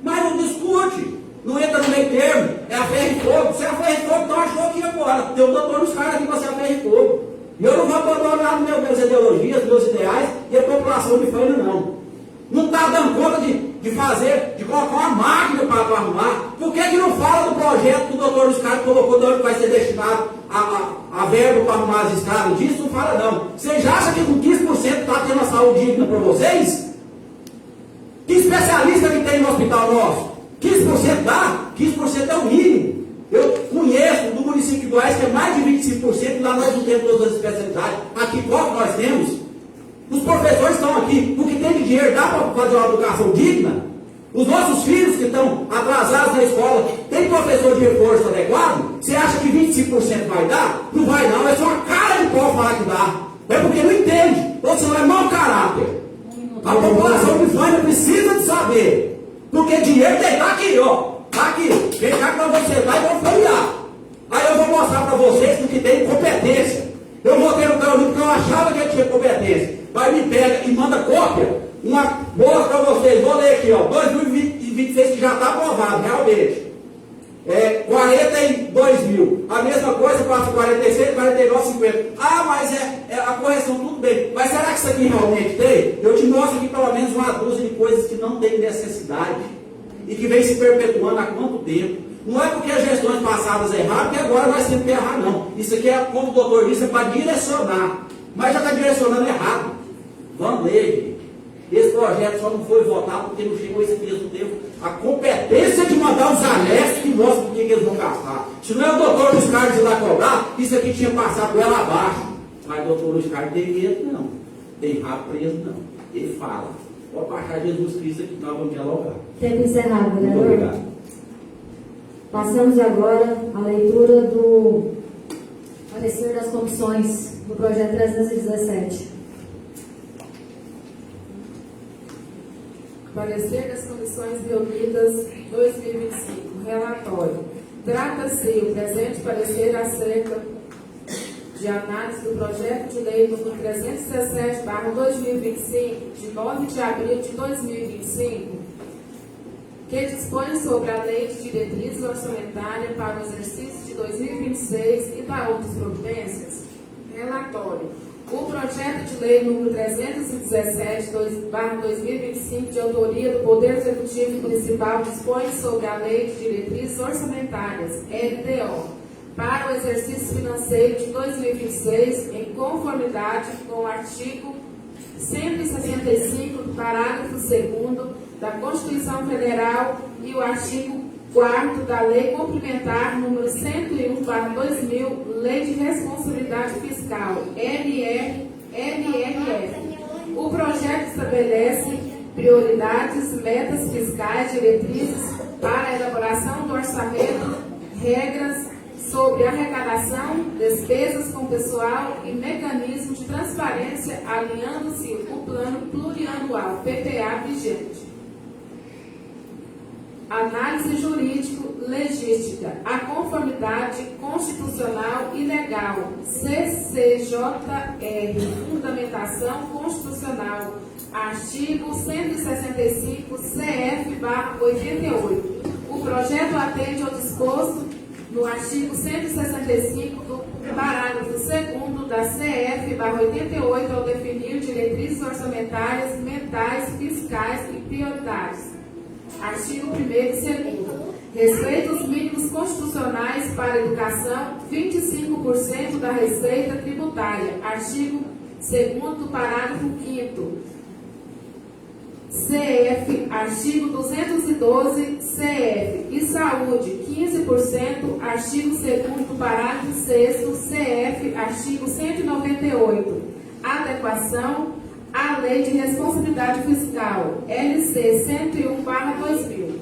S7: Mas não discute. Não entra no meio termo. É a ferro e fogo. Você é a ferro e fogo, então achou aqui agora. Tem o doutor Luiz Carlos aqui para ser a ferro e fogo. E eu não vou abandonar minhas ideologias, meus ideais e a população de Fânia, não. Não está dando conta de fazer, de colocar uma máquina para arrumar. Por que não fala do projeto que o doutor Luiz Carlos colocou, de onde vai ser destinado a verba para arrumar as estradas? Disso não fala, não. Vocês acham que com 15% está tendo a saúde digna para vocês? Que especialista que tem no hospital nosso? 15% dá? 15% é o mínimo. Eu conheço do município do Oeste que é mais de 25%, lá nós não temos todas as especialidades. Aqui, qual que nós temos? Os professores estão aqui, porque tem de dinheiro, dá para fazer uma educação digna? Os nossos filhos que estão atrasados na escola, tem professor de reforço adequado? Você acha que 25% vai dar? Não vai não, é só uma cara de pau falar que dá. É porque não entende, ou senão é mau caráter. A população de Fânia precisa de saber, porque dinheiro tem, tá aqui, ó. Tá aqui, vem cá que nós vamos sentar e vamos folhear. Aí eu vou mostrar para vocês do que tem competência. Eu votei no Carolino porque eu achava que ele tinha competência. Vai, me pega e manda cópia. Uma boa para vocês. Vou ler aqui, ó. 2026 que já está aprovado, realmente. 42 mil. A mesma coisa, passa 46, 49, 50. Ah, mas a correção, tudo bem. Mas será que isso aqui realmente tem? Eu te mostro aqui pelo menos uma dúzia de coisas que não tem necessidade. E que vem se perpetuando há quanto tempo. Não é porque as gestões passadas erraram que agora nós temos que errar, não. Isso aqui é, como o doutor disse, é para direcionar. Mas já está direcionando errado. Vamos ler, gente. Esse projeto só não foi votado porque não chegou esse mesmo tempo. A competência de mandar os anexos que mostram por que eles vão gastar. Se não é o doutor Luiz Carlos ir lá cobrar, isso aqui tinha passado por ela abaixo. Mas o doutor Luiz Carlos tem medo, não. Tem rabo preso, não. Ele fala. Pode baixar Jesus Cristo aqui, nós vamos dialogar.
S1: Tempo encerrado,
S7: Muito
S1: vereador.
S7: obrigado.
S1: Passamos agora à leitura do Parecer das comissões do projeto 317.
S2: Parecer das comissões reunidas 2025. Relatório. Trata-se o presente parecer acerca de análise do projeto de lei número 317/2025, de 9 de abril de 2025, que dispõe sobre a Lei de Diretrizes Orçamentárias para o exercício de 2026 e da outras providências. Relatório. O projeto de lei número 317/2025, de autoria do Poder Executivo Municipal, dispõe sobre a Lei de Diretrizes Orçamentárias, LDO, para o exercício financeiro de 2026, em conformidade com o artigo 165, parágrafo 2º da Constituição Federal e o artigo 4º da Lei Complementar número 101/2000, Lei de Responsabilidade Fiscal, LRF. O projeto estabelece prioridades, metas fiscais, diretrizes para a elaboração do orçamento, regras sobre arrecadação, despesas com pessoal e mecanismos de transparência, alinhando-se o plano plurianual PPA vigente. Análise jurídico-legística, a conformidade constitucional e legal, CCJR, fundamentação constitucional, artigo 165, CF/88. O projeto atende ao disposto no artigo 165 do parágrafo 2º da CF/88 ao definir diretrizes orçamentárias, mentais, fiscais e prioridades. Artigo 1º e 2º. Respeita os mínimos constitucionais para a educação, 25% da receita tributária. Artigo 2º, parágrafo 5º. CF, artigo 212, CF. E saúde, 15%, artigo 2º, parágrafo 6º, CF, artigo 198. Adequação à Lei de Responsabilidade Fiscal, LC 101/2000.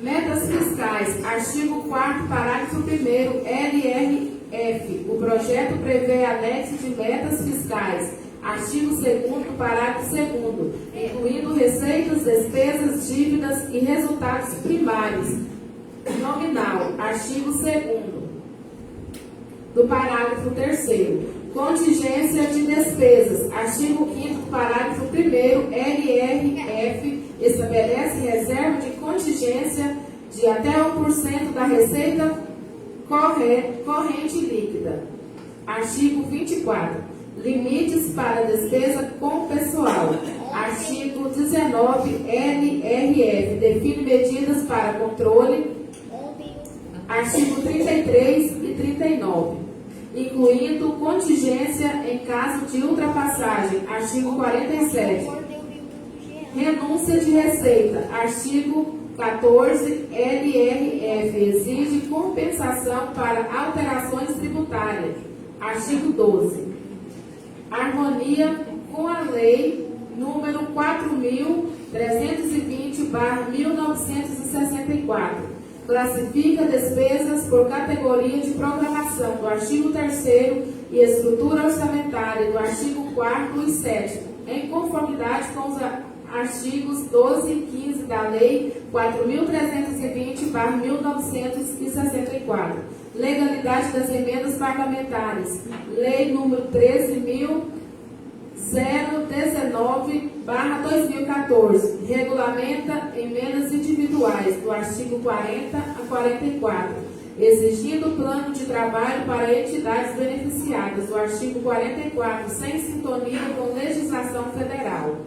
S2: Metas fiscais, artigo 4º, parágrafo 1º, LRF. O projeto prevê anexo de metas fiscais, artigo 2º, parágrafo 2º, incluindo receitas, despesas, dívidas e resultados primários. Nominal, artigo 2º, do parágrafo 3º. Contingência de despesas, artigo 5º, parágrafo 1º, LRF, estabelece reserva de contingência de até 1% da receita corrente líquida. Artigo 24. Limites para despesa com pessoal. Artigo 19, LRF, define medidas para controle. Artigo 33 e 39. Incluindo contingência em caso de ultrapassagem. Artigo 47. Renúncia de receita. Artigo 14. LRF exige compensação para alterações tributárias. Artigo 12. Harmonia com a Lei número 4.320/1964. Classifica despesas por categoria de programação do artigo 3º e estrutura orçamentária do artigo 4º e 7º, em conformidade com os artigos 12 e 15 da Lei 4.320/1964. Legalidade das emendas parlamentares. Lei número 13.019/2014. Regulamenta emendas individuais do artigo 40 a 44, exigindo plano de trabalho para entidades beneficiadas do artigo 44, sem sintonia com legislação federal.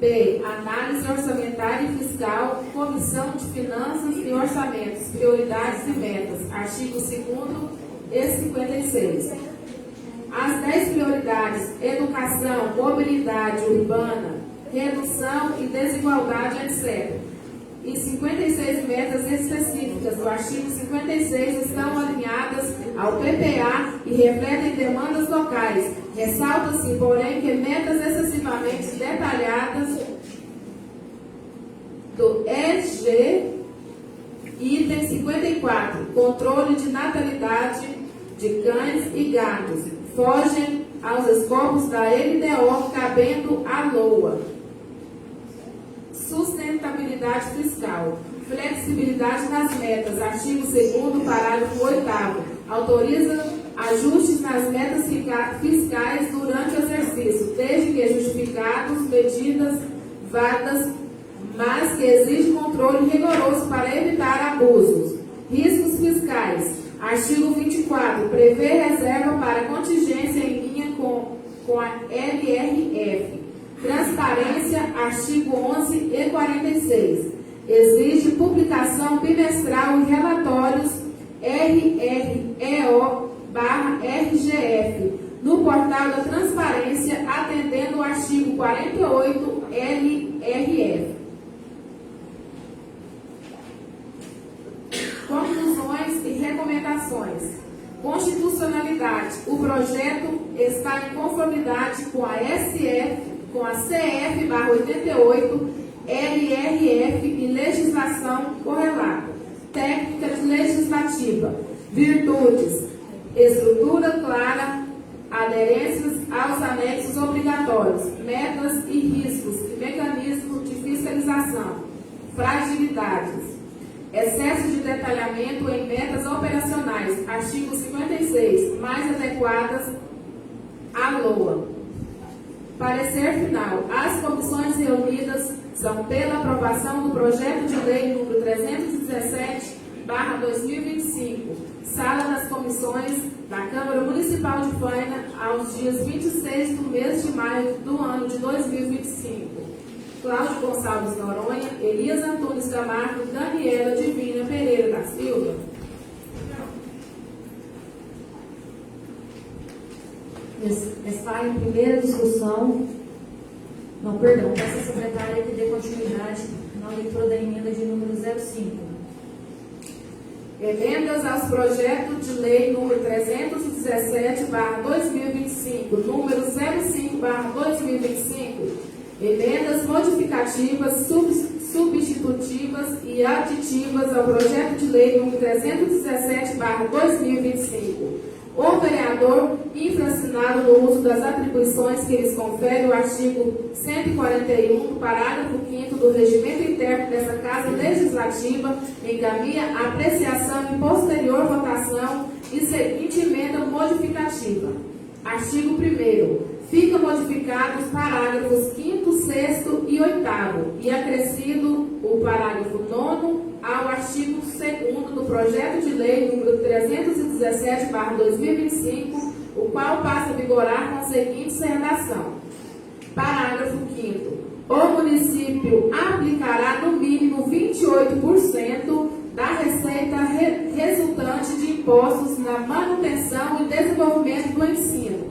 S2: B. Análise orçamentária e fiscal, Comissão de Finanças e Orçamentos, prioridades e metas, artigo 2º e 56. As 10 prioridades: educação, mobilidade urbana, redução e desigualdade, etc. E 56 metas específicas do artigo 56 estão alinhadas ao PPA e refletem demandas locais. Ressalta-se, porém, que metas excessivamente detalhadas do EG, item 54, controle de natalidade de cães e gatos fogem aos escopos da LDO, cabendo à LOA. Sustentabilidade fiscal. Flexibilidade nas metas. Artigo 2º, parágrafo 8º. Autoriza ajustes nas metas fiscais durante o exercício, desde que justificados, medidas válidas, mas que exige controle rigoroso para evitar abusos. Riscos fiscais. Artigo 24. Prevê reserva para contingência em linha com a LRF. Transparência. Artigo 11 e 46. Exige publicação bimestral em relatórios RREO/RGF no portal da transparência, atendendo o artigo 48 LRF. Conclusões e recomendações. Constitucionalidade. O projeto está em conformidade com a CF/88, LRF e legislação correlata. Técnica legislativa. Virtudes. Estrutura clara, aderências aos anexos obrigatórios, metas e riscos e mecanismo de fiscalização. Fragilidades. Excesso de detalhamento em metas operacionais, artigo 56, mais adequadas à LOA. Parecer final. As comissões reunidas são pela aprovação do projeto de lei número 317/2025, sala das comissões da Câmara Municipal de Faina, aos dias 26 do mês de maio do ano de 2025. Cláudio Gonçalves Noronha, Elias Antunes Camargo, Daniela Divina Pereira da Silva.
S1: Está em primeira discussão. Não, perdão, peço à secretária que dê continuidade na leitura da emenda de número 05.
S2: Emendas aos projetos de lei número 317/2025, número 05/2025. Emendas modificativas, substitutivas e aditivas ao projeto de lei número 317/2025. O vereador infracionado no uso das atribuições que lhes confere o artigo 141, parágrafo 5º do regimento interno dessa Casa Legislativa, encaminha a apreciação e posterior votação e seguinte emenda modificativa. Artigo 1º. Fica modificado os parágrafos 5º, 6º e 8º e acrescido o parágrafo 9º ao artigo 2º do projeto de lei número 317/2025, o qual passa a vigorar com a seguinte redação. Parágrafo 5º. O município aplicará no mínimo 28% da receita resultante de impostos na manutenção e desenvolvimento do ensino.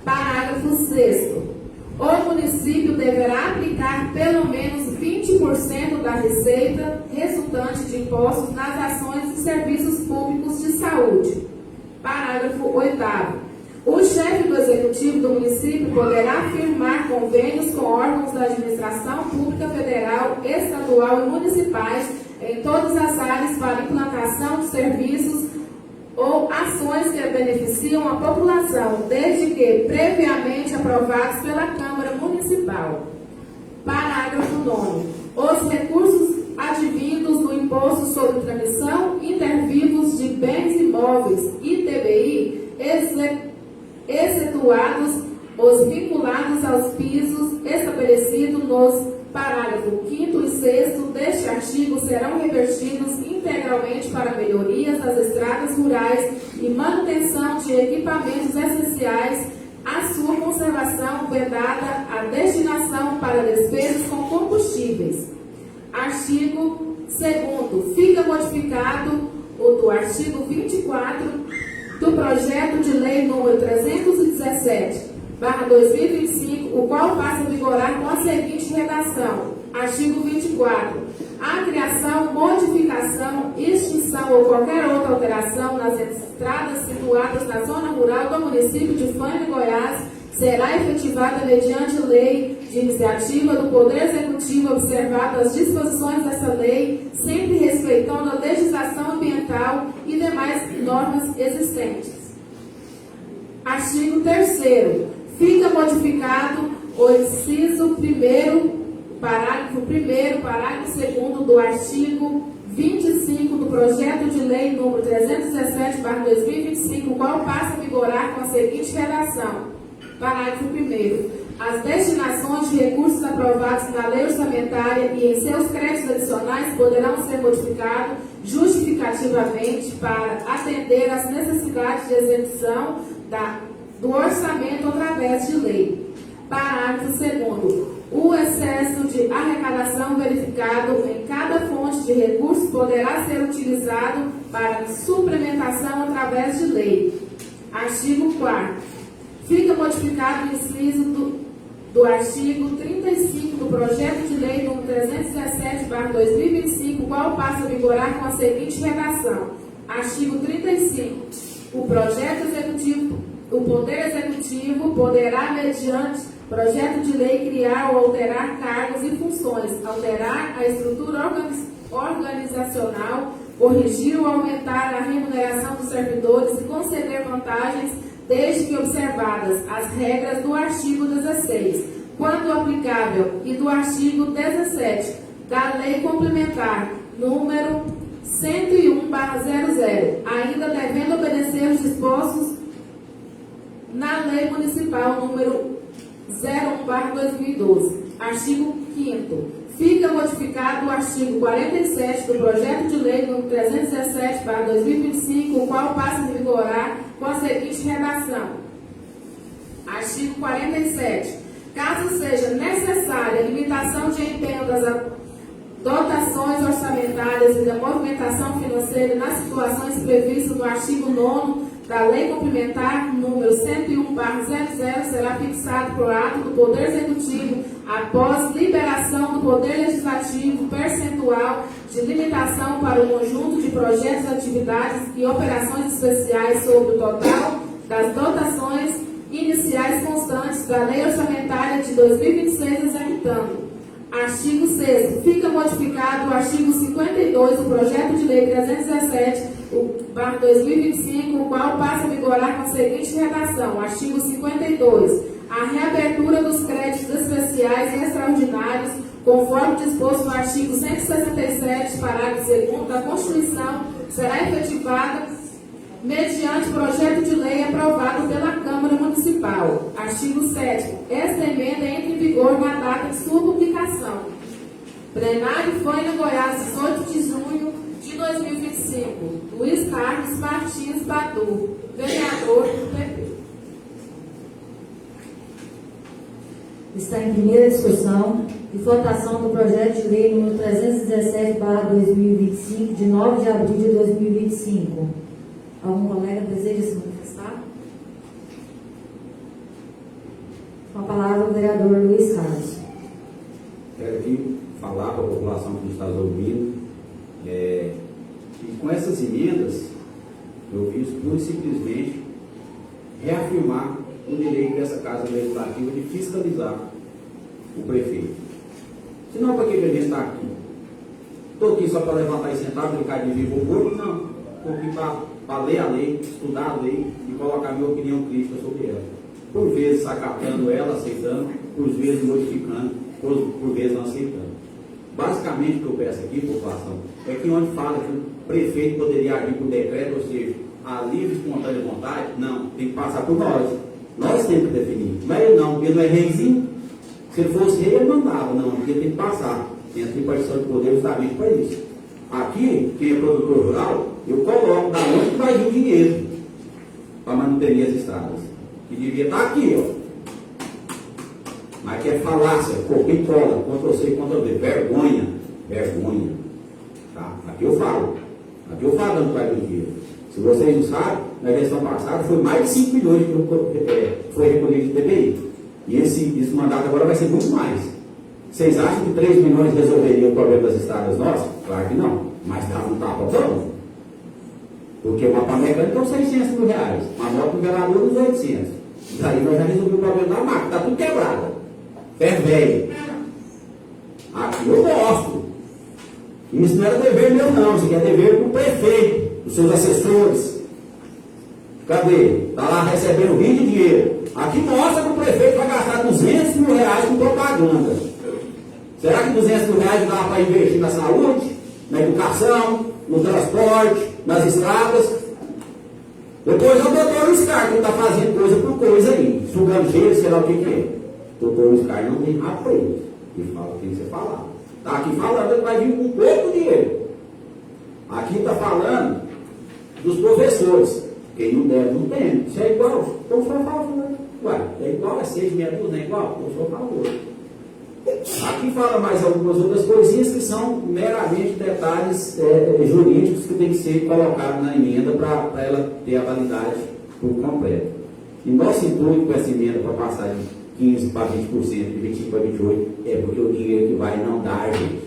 S2: Parágrafo 6º. O município deverá aplicar pelo menos 20% da receita resultante de impostos nas ações e serviços públicos de saúde. Parágrafo 8º. O chefe do executivo do município poderá firmar convênios com órgãos da administração pública federal, estadual e municipais em todas as áreas para implantação de serviços ou ações que beneficiam a população, desde que previamente aprovados pela Câmara Municipal. Parágrafo 9º. Os recursos advindos do Imposto sobre Transmissão Intervivos de Bens Imóveis, ITBI, excetuados os vinculados aos pisos estabelecidos nos parágrafo 5º e 6º deste artigo, serão revertidos integralmente para melhorias das estradas rurais e manutenção de equipamentos essenciais, a sua conservação vedada a destinação para despesas com combustíveis. Artigo 2º. Fica modificado o do artigo 24 do projeto de lei número 317/2025, o qual passa a vigorar com a seguinte redação. Artigo 24. A criação, modificação, extinção ou qualquer outra alteração nas estradas situadas na zona rural do município de Faina, Goiás, será efetivada mediante lei de iniciativa do Poder Executivo, observadas as disposições dessa lei, sempre respeitando a legislação ambiental e demais normas existentes. Artigo 3º. Fica modificado o inciso 1º, parágrafo 1º, parágrafo 2º do artigo 25 do projeto de lei número 317/2025, o qual passa a vigorar com a seguinte redação. Parágrafo 1º. As destinações de recursos aprovados na lei orçamentária e em seus créditos adicionais poderão ser modificados justificativamente para atender às necessidades de execução do orçamento através de lei. Parágrafo 2º. O excesso de arrecadação verificado em cada fonte de recursos poderá ser utilizado para suplementação através de lei. Artigo 4º. Fica modificado o inciso do artigo 35 do projeto de lei número 317/2025, o qual passa a vigorar com a seguinte redação. Artigo 35. O Poder Executivo poderá, mediante projeto de lei, criar ou alterar cargos e funções, alterar a estrutura organizacional, corrigir ou aumentar a remuneração dos servidores e conceder vantagens, desde que observadas as regras do artigo 16, quando aplicável, e do artigo 17 da Lei Complementar número 101/00, ainda devendo obedecer os dispostos na Lei Municipal número 01/2012. Artigo 5º. Fica modificado o artigo 47 do projeto de lei número 317/2025, o qual passa a vigorar com a seguinte redação. Artigo 47. Caso seja necessária a limitação de empenho das dotações orçamentárias e da movimentação financeira nas situações previstas no artigo 9º da Lei Complementar número 101/00, será fixado por ato do Poder Executivo, após liberação do Poder Legislativo, percentual de limitação para o conjunto de projetos, atividades e operações especiais sobre o total das dotações iniciais constantes da Lei Orçamentária de 2026, executando. Artigo 6º. Fica modificado o artigo 52 do projeto de lei 317/2025, o qual passa a vigorar com a seguinte redação. Artigo 52. A reabertura dos créditos especiais e extraordinários, conforme disposto no artigo 167, parágrafo 2º da Constituição, será efetivada mediante projeto de lei aprovado pela Câmara Municipal. Artigo 7º. Esta emenda entra em vigor na data de sua publicação. Plenário foi em Goiás, 18 de junho de 2025. Luiz Carlos Martins Badu, vereador do PP.
S1: Está em primeira discussão e votação do projeto de lei número 317/2025, de 9 de abril de 2025. Algum colega deseja se manifestar? Com a palavra o vereador Luiz Carlos.
S7: Quero aqui falar para a população que nos está ouvindo, que com essas emendas eu fiz pura e simplesmente reafirmar o direito dessa Casa Legislativa de fiscalizar o prefeito. Senão, para que a gente está aqui? Estou aqui só para levantar e sentar, brincar de vivo o corpo? Não. Estou aqui para ler a lei, estudar a lei e colocar minha opinião crítica sobre ela. Por vezes acatando ela, aceitando, por vezes modificando, por vezes não aceitando. Basicamente, o que eu peço aqui, população, é que onde fala que o prefeito poderia agir por decreto, ou seja, a livre e espontânea vontade, não, tem que passar por nós. Nós temos que definir. Mas ele não, porque ele não é reizinho. Se ele fosse rei, ele mandava, não, porque ele tem que passar. Tem a tripartição de poder justamente para isso. Aqui, quem é produtor rural, eu coloco da onde que vai vir o dinheiro para manter as estradas. Que devia estar aqui, ó. Mas que é falácia, copia e cola, contra você e contra ver. Vergonha. Vergonha. Tá? Aqui eu falo onde vai vir o dinheiro. Se vocês não sabem, na eleição passada foi mais de 5 milhões que foi recolhido de TBI. E esse mandato agora vai ser muito mais. Vocês acham que 3 milhões resolveria o problema das estradas nossas? Claro que não. Mas dá um tapa bom. Porque uma pá mecânica é uns 600 mil reais. Uma moto niveladora uns 800. Daí nós já resolvemos o problema da máquina. Está tudo quebrado. Pé velho. Aqui eu gosto. Isso não era dever meu não. Isso aqui é dever do prefeito, dos seus assessores. Cadê? Está lá recebendo rio de dinheiro. Aqui mostra que o prefeito vai gastar 200 mil reais com propaganda. Será que 200 mil reais dá para investir na saúde, na educação, no transporte, nas estradas? Depois é o doutor Luiz Carlos que está fazendo coisa por coisa aí, sugando gelo, sei lá o que é. O doutor Luiz Carlos não tem nada para ele. Ele fala o que você falar. Está aqui falando que vai vir com pouco dinheiro. Aqui está falando dos professores. Quem não deve, não tem. Isso é igual. Então sou a favor. Ué, é igual, é 6 meia dúzia, não é igual? Eu sou a favor. Aqui fala mais algumas outras coisinhas que são meramente detalhes jurídicos que tem que ser colocados na emenda para ela ter a validade por completo. E nosso intuito com essa emenda para passar de 15% para 20%, de 25% para 28%, é porque o dinheiro que vai não dá, gente.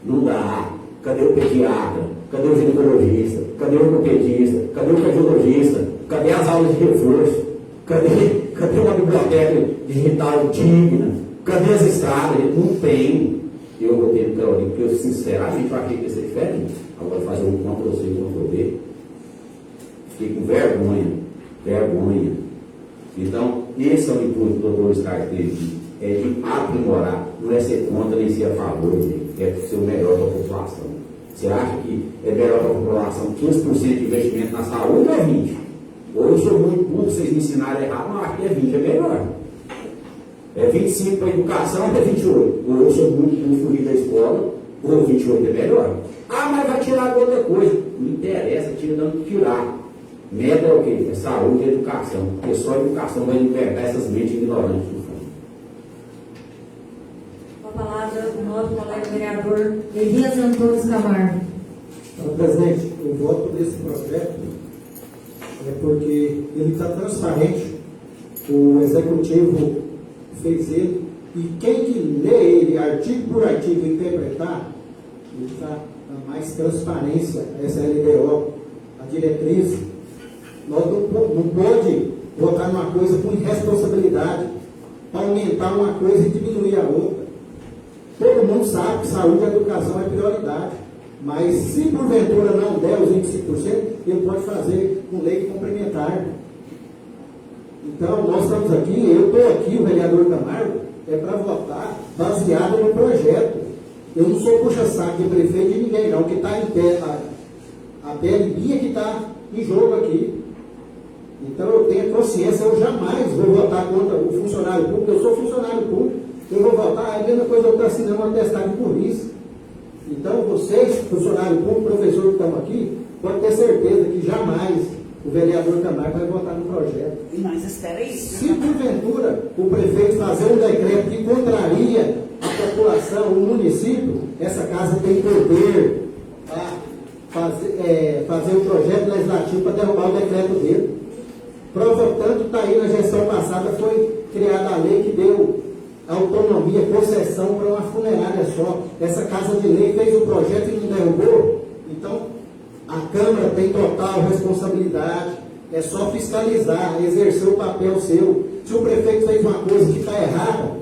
S7: Não dá. Cadê o pediatra? Cadê o ginecologista? Cadê o ortopedista? Cadê o cardiologista? Cadê as aulas de reforço? Cadê uma biblioteca digital digna? Cadê as estradas? Não tem. Eu vou ter no Carolina, porque eu sinceramente achei que ia ser diferente. Agora fazer um Ctrl-C e Ctrl-V. Fiquei com vergonha. Então, esse é o intuito do doutor Oscar teve, é de aprimorar, não é ser contra nem ser a favor, é ser o melhor para a população. Você acha que é melhor para a população 15% de investimento na saúde ou é 20%? Ou eu sou muito burro, vocês me ensinaram errado, mas acho que é 20%, é melhor. É 25% para a educação, é 28%. Ou eu sou muito burro, fugir da escola, ou 28% é melhor. Ah, mas vai tirar outra coisa. Não interessa, tira dando que tirar. Meta é o quê? É saúde e educação. Porque só a educação vai libertar essas mentes ignorantes do fundo.
S1: Com a palavra, o nosso colega vereador Elias Antunes Camargo.
S3: Então, presidente, o voto desse projeto é porque ele está transparente, o executivo fez ele, e quem que lê ele artigo por artigo e interpretar, ele está dando mais transparência a essa LDO, a diretriz. Nós não pode votar numa coisa com irresponsabilidade, para aumentar uma coisa e diminuir a outra. Todo mundo sabe que saúde e educação é prioridade, mas se porventura não der os 25%, ele pode fazer com lei complementar. Então, nós estamos aqui, eu estou aqui, o vereador Camargo, é para votar baseado no projeto. Eu não sou puxa-saco de prefeito de ninguém, não, que está em pé, a pele minha que está em jogo aqui. Então, eu tenho consciência, eu jamais vou votar contra o funcionário público, eu sou funcionário público, eu vou votar, é a mesma coisa eu estou assinando um atestado de burrice. Então, vocês, funcionário público, professor que estão aqui, podem ter certeza que jamais o vereador Camargo vai votar no projeto.
S4: E nós esperamos isso.
S3: Se porventura o prefeito fazer um decreto que contraria a população, o município, essa casa tem poder para fazer um projeto legislativo para derrubar o decreto dele. Prova tanto, está aí na gestão passada, foi criada a lei que deu autonomia, concessão para uma funerária só. Essa casa de lei fez o projeto e não derrubou. Então, a Câmara tem total responsabilidade, é só fiscalizar, exercer o papel seu. Se o prefeito fez uma coisa que está errada,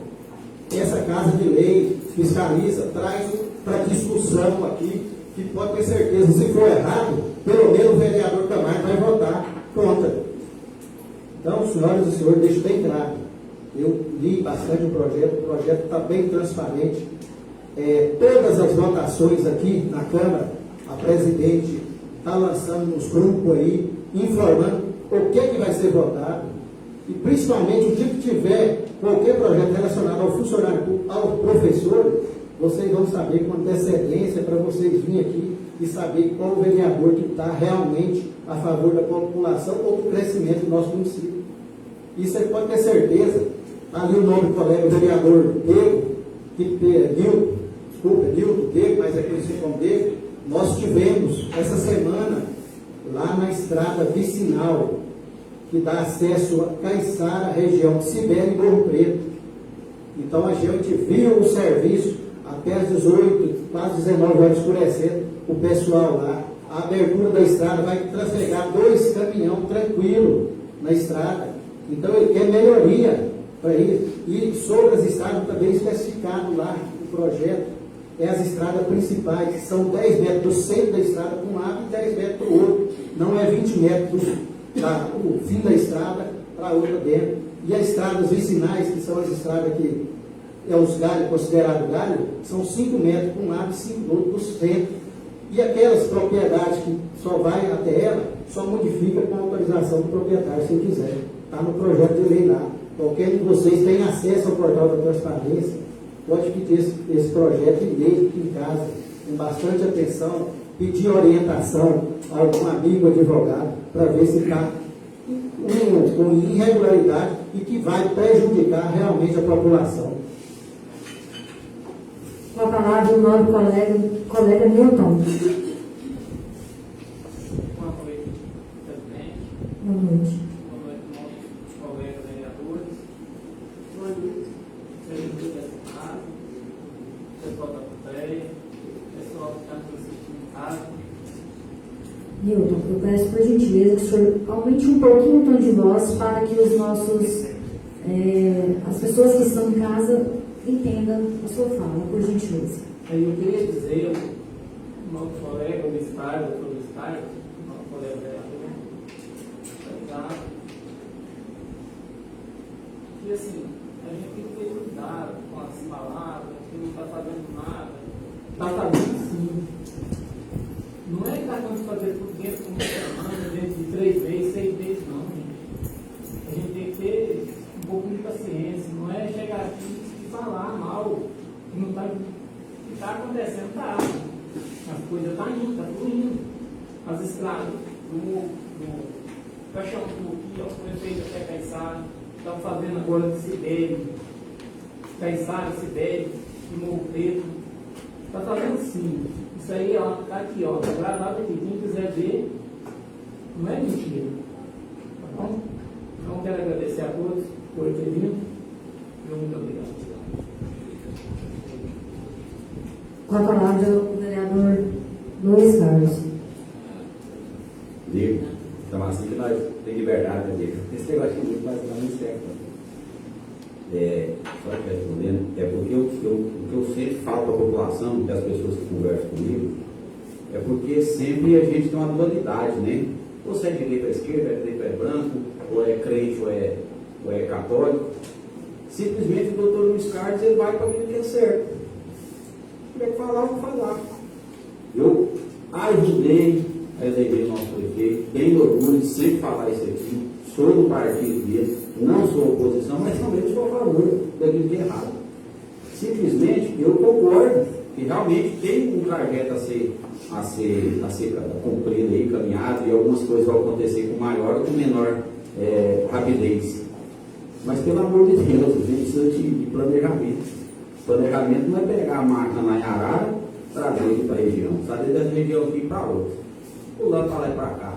S3: essa casa de lei fiscaliza, traz para discussão aqui, que pode ter certeza, se for errado, pelo menos o vereador Camargo vai votar contra. Então, senhoras e senhores, deixo bem claro, eu li bastante o projeto está bem transparente. Todas as votações aqui na Câmara, a presidente está lançando nos grupos aí, informando o que vai ser votado, e principalmente o dia que tiver qualquer projeto relacionado ao funcionário público, ao professor, vocês vão saber com antecedência para vocês virem aqui e saber qual o vereador que está realmente a favor da população ou do crescimento do nosso município. Isso aí pode ter certeza. Ali o nome do colega vereador Diego, Nildo Diego, mas é conhecido como Diego. Nós tivemos essa semana lá na estrada vicinal que dá acesso a Caiçara, região de Sibéria e Morro Preto. Então a gente viu o serviço até às 18, quase 19 horas escurecendo, o pessoal lá. A abertura da estrada vai trafegar 2 caminhões tranquilo na estrada. Então ele quer melhoria para isso. E sobre as estradas também especificado lá no projeto, as estradas principais, que são 10 metros do centro da estrada para um lado e 10 metros para o outro. Não é 20 metros o fim da estrada para a outra dentro. E as estradas vicinais, que são as estradas que é os galhos, considerado galho, são 5 metros para um lado e 5 do outro do centro. E aquelas propriedades que só vai até ela, só modifica com a autorização do proprietário, se ele quiser. Está no projeto de lei lá. Qualquer de vocês tem acesso ao portal da transparência, pode pedir esse projeto de lei aqui em casa, com bastante atenção, pedir orientação a algum amigo advogado, para ver se está com irregularidade e que vai prejudicar realmente a população.
S1: Com a palavra o nobre colega Milton.
S8: Boa noite, presidente.
S1: Boa noite.
S8: Boa noite, nossos colegas vereadores. Boa noite. Servidores dessa casa, pessoal da plateia, pessoal que está nos assistindo em casa.
S1: Milton, eu peço por gentileza que o senhor aumente um pouquinho o tom de voz para que os nossos, as pessoas que estão em casa entendam a sua fala, por gentileza.
S8: Aí eu queria dizer, o nosso colega, o Bistar, o doutor Bistar, o nosso colega vereador, que assim, a gente tem que ter cuidado com as palavras, que não está fazendo nada. Está fazendo sim. Não é que está tendo que fazer por dentro de uma semana, dentro de 3 meses, 6 meses, não, gente. A gente tem que ter um pouco de paciência, não é chegar aqui e falar mal, que não está. O que está acontecendo está. As coisas estão indo, está fluindo. As estradas, Caixão aqui, ó, o prefeito até Caiçara, estão fazendo agora de Sibério, Caiçara, Sibério, e Morro Preto. Está fazendo sim. Isso aí, ó, tá aqui, ó, tá gravado aqui. Quem quiser ver, não é mentira. Tá bom? Então, quero agradecer a todos por ter vindo. Muito obrigado.
S1: Com a palavra o vereador Luiz Carlos.
S7: Digo, então assim que nós temos liberdade, né, Diego? Esse negócio de muito, mas não é certo. Só que respondendo, porque o que eu sempre falo para a população, das pessoas que conversam comigo, é porque sempre a gente tem uma dualidade, né? Ou você é direita ou esquerda, é preto ou é branco, ou é crente ou é católico. Simplesmente o doutor Luiz Carlos ele vai para aquilo que é certo. Se tiver que falar, eu vou falar. Eu ajudei a eleger o nosso prefeito, tenho orgulho de sempre falar isso aqui, sou do partido dele, não sou oposição, mas também sou a favor daquilo que é errado. Simplesmente eu concordo que realmente tem um trajeto a ser cumprido aí, caminhado, e algumas coisas vão acontecer com maior ou com menor rapidez. Mas pelo amor de Deus, a gente precisa de planejamento. Planejamento não é pegar a máquina lá em Arara, trazer aqui para a região, trazer dessa região aqui para outra, pulando para lá e para cá.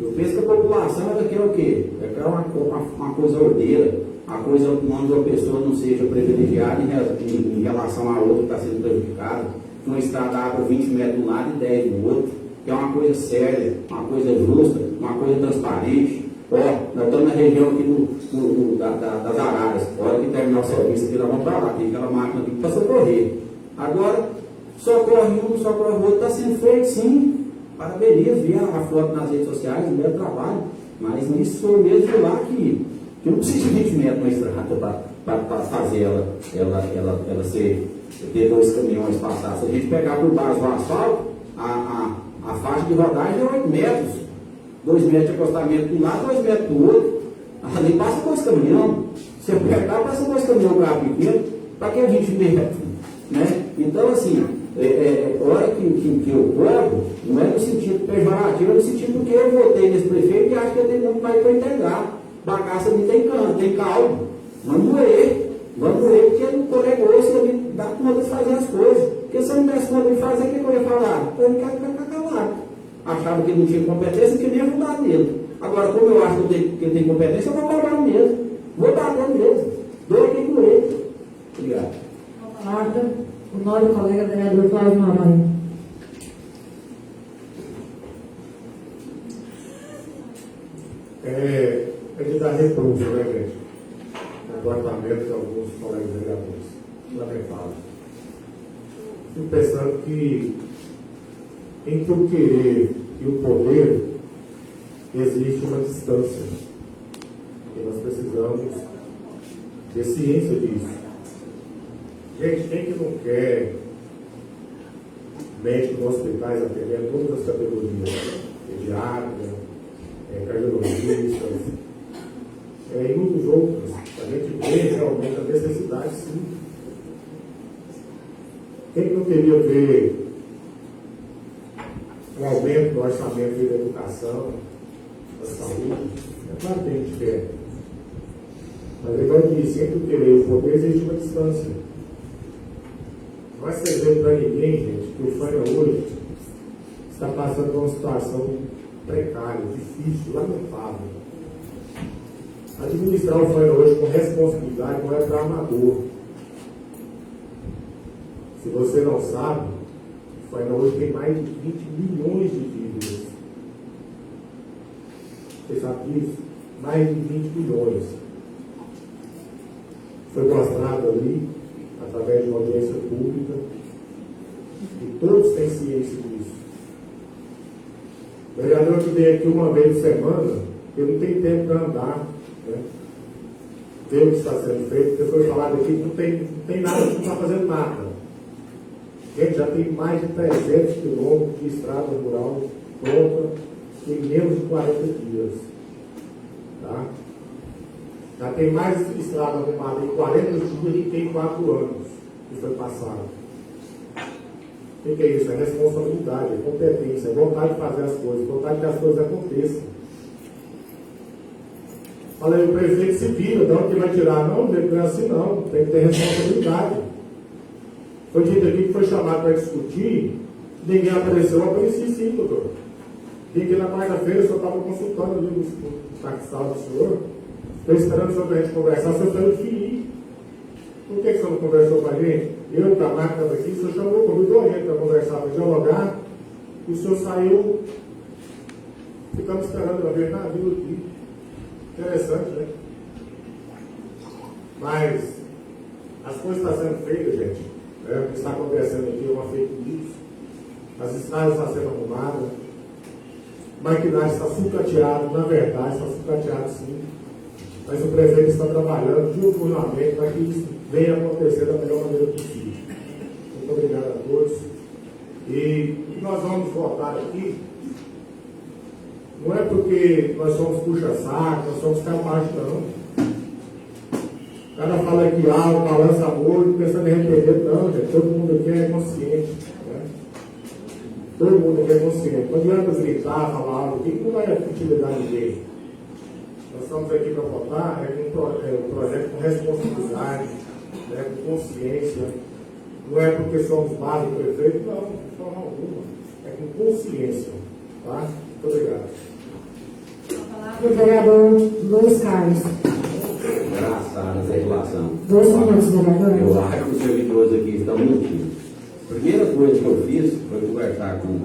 S7: Eu penso que a população ela quer o quê? Ela quer uma coisa ordeira, uma coisa onde uma pessoa não seja privilegiada em relação a outra que está sendo prejudicada, que uma estrada abra 20 metros de um lado e 10 do outro, que é uma coisa séria, uma coisa justa, uma coisa transparente. Ó, nós estamos na região aqui das Araras, a hora que terminar o serviço aqui, nós vamos para lá, tem aquela máquina aqui para socorrer. Agora, socorre um, socorre o outro, está sendo feito sim. Parabenizo, vi a foto nas redes sociais, o meu trabalho, mas nisso foi mesmo lá que não precisa de 20 metros na estrada para fazer ela ter 2 caminhões passar. Se a gente pegar por baixo do asfalto, a faixa de rodagem é 8 metros, 2 metros de acostamento de um lado, 2 metros do outro, ali passa 2 caminhões, se apertar passa 2 caminhões com carro pequeno, para que 20 metros, né? Então assim, a hora que eu corro, não é no sentido pejorativo, é no sentido porque eu votei nesse prefeito e acho que eu tenho muito mais para entregar. Bagaça ali tem caldo. Vamos moer, porque o colega hoje ele dá conta de fazer as coisas. Porque se eu não desse conta de fazer, o que eu ia falar? Eu não quero ficar calado. Achava que ele não tinha competência, que nem ia mudar nele. Agora, como eu acho que ele tem competência, eu vou cobrar mesmo. Vou dar nele mesmo. Dou aqui com ele. Obrigado.
S1: Palavra o nobre colega vereador Cláudio Noronha.
S6: É de dar repúdio, né, gente? Comportamento de alguns colegas vereadores. Lamentável. Fico pensando que entre o querer e o poder, existe uma distância. E nós precisamos ter ciência disso. Gente, quem que não quer médicos nos hospitais atendendo todas as categorias? Pediatra, cardiologistas, e muitos outros. A gente vê realmente a necessidade, sim. Quem não queria ver um aumento do orçamento da educação, da saúde? É claro que a gente quer. Mas, igual eu disse, entre o querer e o poder existe uma distância. Não é segredo para ninguém, gente, que o FAINA hoje está passando por uma situação precária, difícil, lamentável. Administrar o FAINA hoje com responsabilidade não é para amador. Se você não sabe, o FAINA hoje tem mais de 20 milhões de dívidas. Você sabe disso? Mais de 20 milhões. Foi mostrado ali, através de uma audiência pública, e todos têm ciência disso. O vereador que vem aqui uma vez por semana, ele não tem tempo para andar, né? Ver o que está sendo feito, porque foi falado aqui que não tem nada, não está fazendo nada. Gente, já tem mais de 300 quilômetros de estrada rural pronta em menos de 40 dias. Tá? Já tem mais estrada arrumada em 40 dias do que em 4 anos que foi passado. O que é isso? É responsabilidade, é competência, é vontade de fazer as coisas, vontade que as coisas aconteçam. Fala aí, o prefeito se vira, de onde que vai tirar? Não, não é assim não, tem que ter responsabilidade. Foi dito aqui que foi chamado para discutir, ninguém apareceu, eu apareci sim, doutor. Vim aqui na quarta-feira, o senhor estava consultando ali no taxal do senhor, estou esperando o senhor para a gente conversar, o senhor saiu de ir. Por que o senhor não conversou com a gente? Eu, o Tamar, que estava aqui, o senhor chamou, convidou a gente para conversar, para dialogar, e o senhor saiu, ficamos esperando a ver navio aqui. Interessante, né? Mas as coisas estão sendo feitas, gente. O que está acontecendo aqui é uma fake news. As estradas estão sendo arrumadas. O maquinário está sucateado, na verdade, está sucateado sim. Mas o prefeito está trabalhando diuturnamente para que isso venha acontecer da melhor maneira possível. Muito obrigado a todos. E nós vamos votar aqui. Não é porque nós somos puxa-saco, nós somos capazes, não. O cara fala aqui alto, balança amor, pensando em arrepender, não, gente. Todo mundo aqui é consciente. Né? Todo mundo aqui é consciente. Não adianta gritar, falar algo aqui, que não vai utilizar ninguém. Nós estamos aqui para votar, um projeto com responsabilidade, né, com consciência. Não é porque somos base do prefeito, não, de forma alguma. É com consciência. Tá? Muito obrigado.
S1: O vereador Luiz Carlos.
S7: Engraçada essa regulação.
S1: 2 minutos, vereador.
S7: Eu acho que os servidores aqui estão mentindo. A primeira coisa que eu fiz foi conversar com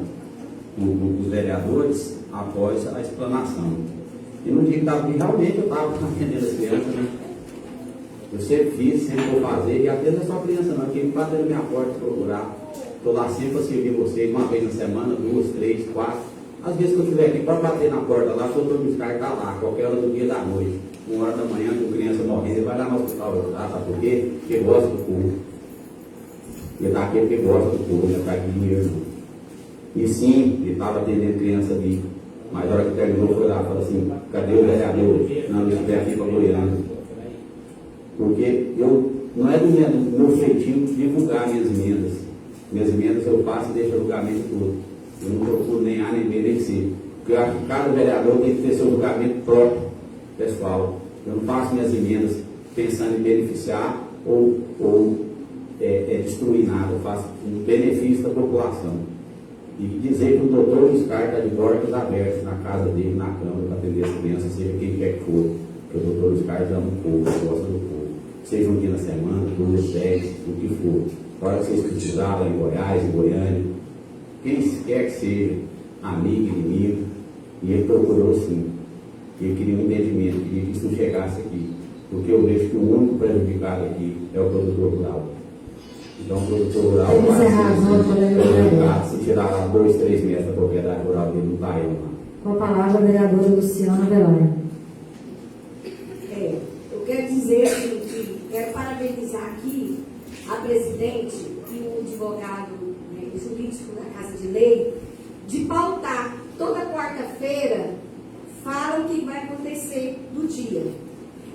S7: os vereadores após a explanação. E no dia que estava aqui, realmente eu estava atendendo as crianças, né? Eu sempre fiz, sempre vou fazer, e atendo só criança não, que me bater na minha porta procurar. Estou lá sempre para servir vocês, uma vez na semana, 2, 3, 4. Às vezes que eu estiver aqui para bater na porta lá, o doutor Biscar está lá, qualquer hora do dia da noite, 1h da manhã, com criança morrendo, ele vai lá no hospital, tá? Sabe por quê? Porque gosta do povo. Ele está aqui porque gosta do povo, não está aqui dinheiro não. E sim, ele estava atendendo criança ali, mas a hora que terminou foi lá, falou assim, cadê o vereador? Não, ele estiver aqui para Goiânia. Porque não é do meu feitio divulgar minhas emendas. Minhas emendas eu faço e deixo o julgamento todo. Eu não procuro nem A, nem B, nem C. Porque eu acho que cada vereador tem que ter seu julgamento próprio, pessoal. Eu não faço minhas emendas pensando em beneficiar ou destruir nada. Eu faço um benefício da população. E dizer que o doutor Biscar está de portas abertas na casa dele, na Câmara, para atender as crianças, seja quem quer que for. Porque o doutor Biscar ama o povo, gosta do povo. Seja um dia na semana, 2, 10, o que for. A hora que vocês precisarem, em Goiás, em Goiânia, quem quer que seja, amigo, inimigo, e ele procurou sim. Ele queria um entendimento, queria que isso não chegasse aqui. Porque eu vejo que o único prejudicado aqui é o produtor rural. Então o produtor rural vai ser prejudicado se tirar 2, 3 metros da propriedade rural dele, não está aí, não.
S1: Com a palavra, a vereadora Luciana Velar.
S4: Eu quero dizer assim, que quero parabenizar aqui a presidente e o advogado, né, jurídico da Casa de Lei, de pautar toda quarta-feira, falam o que vai acontecer no dia.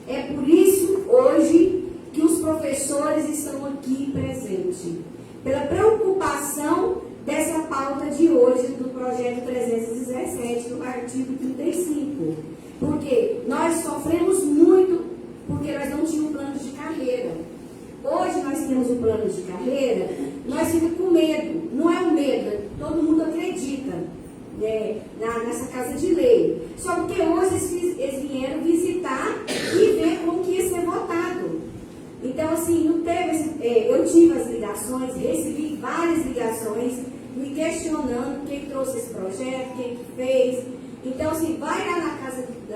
S4: É por isso, hoje, que os professores estão aqui presentes, pela preocupação dessa pauta de hoje, do projeto 317, do artigo 35. Porque nós sofremos muito, porque nós não tínhamos plano de carreira. Hoje nós temos um plano de carreira, nós ficamos com medo. Não é um medo, todo mundo acredita, né, nessa Casa de Lei. Só porque hoje eles vieram visitar e ver como que ia ser votado. Então, assim, não teve, eu tive as ligações, recebi várias ligações, me questionando quem trouxe esse projeto, quem que fez. Então, assim, vai lá na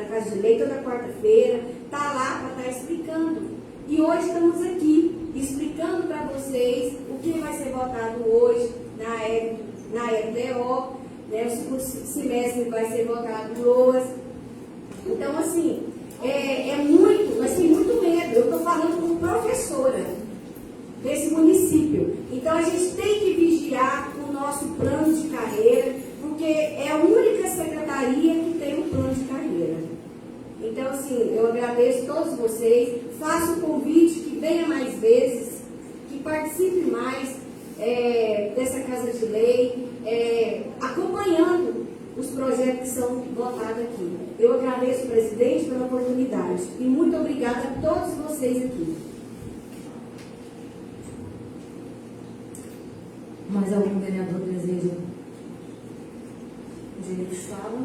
S4: Casa de Lei toda quarta-feira, tá lá para estar explicando. E hoje estamos aqui, explicando para vocês o que vai ser votado hoje na FDO, né, o segundo semestre vai ser votado no LOAS. Então, assim, nós temos muito medo. Eu estou falando como professora desse município. Então, a gente tem que vigiar o nosso plano de carreira, porque é a única secretaria que tem um plano de carreira. Então, assim, eu agradeço a todos vocês, faço o convite que venha mais vezes, que participe mais dessa Casa de Lei, acompanhando os projetos que são votados aqui. Eu agradeço, presidente, pela oportunidade e muito obrigada a todos vocês aqui.
S1: Mais algum vereador deseja direito de fala?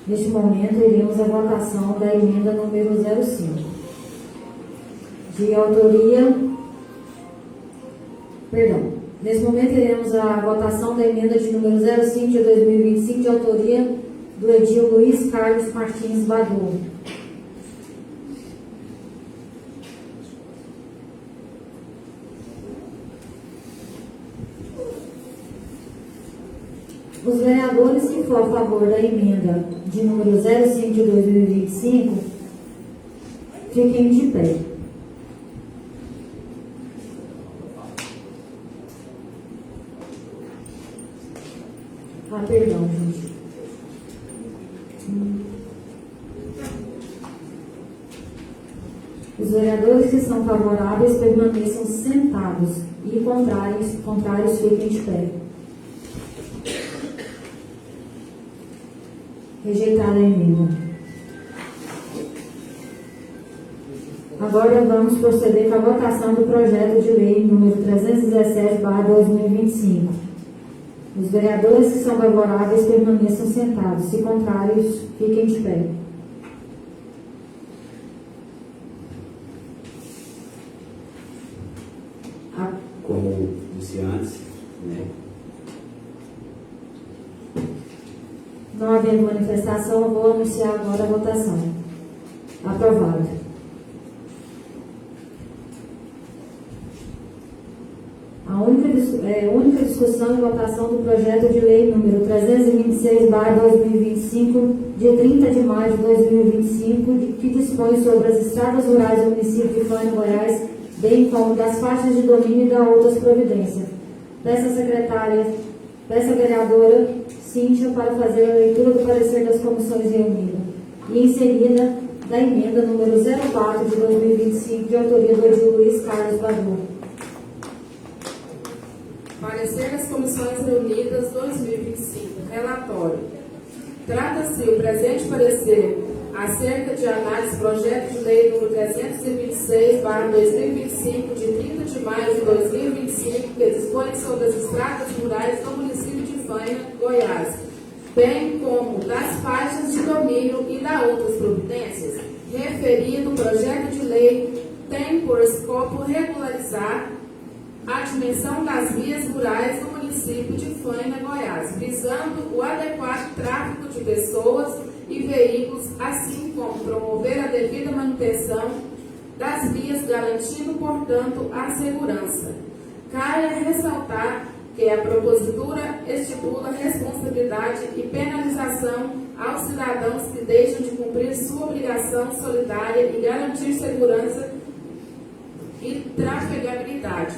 S1: Neste momento, iremos à votação da emenda número 05. De autoria... Perdão. Neste momento, iremos à votação da emenda de número 05 de 2025, de autoria do edil Luiz Carlos Martins Badu. Os vereadores que for a favor da emenda de número 05 de 2025, fiquem de pé. Ah, perdão, gente. Os vereadores que são favoráveis permaneçam sentados e contrários fiquem de pé. Rejeitada a emenda. Agora vamos proceder com a votação do projeto de lei número 317/2025. Os vereadores que são favoráveis permaneçam sentados, se contrários, fiquem de pé.
S7: Como disse antes, né?
S1: Não havendo manifestação, eu vou anunciar agora a votação. Aprovado. A única discussão e votação do projeto de lei número 326/2025, de 30 de maio de 2025, que dispõe sobre as estradas rurais do município de Faina, Goiás, bem como das faixas de domínio e da outras providências. Peço a vereadora Cíntia para fazer a leitura do parecer das comissões reunidas e inserida da emenda número 04 de 2025, de autoria do edil Luiz Carlos Badu.
S2: Parecer das Comissões Reunidas 2025. Relatório. Trata-se o presente parecer acerca de análise projeto de lei número 326/2025, de 30 de maio de 2025, que dispõe sobre as estradas rurais do município de Faina, Goiás, bem como das faixas de domínio e da outras providências. Referido projeto de lei tem por escopo regularizar a dimensão das vias rurais do município de Faina, Goiás, visando o adequado tráfego de pessoas e veículos, assim como promover a devida manutenção das vias, garantindo, portanto, a segurança. Cabe ressaltar que a propositura estipula responsabilidade e penalização aos cidadãos que deixam de cumprir sua obrigação solidária e garantir segurança e trafegabilidade,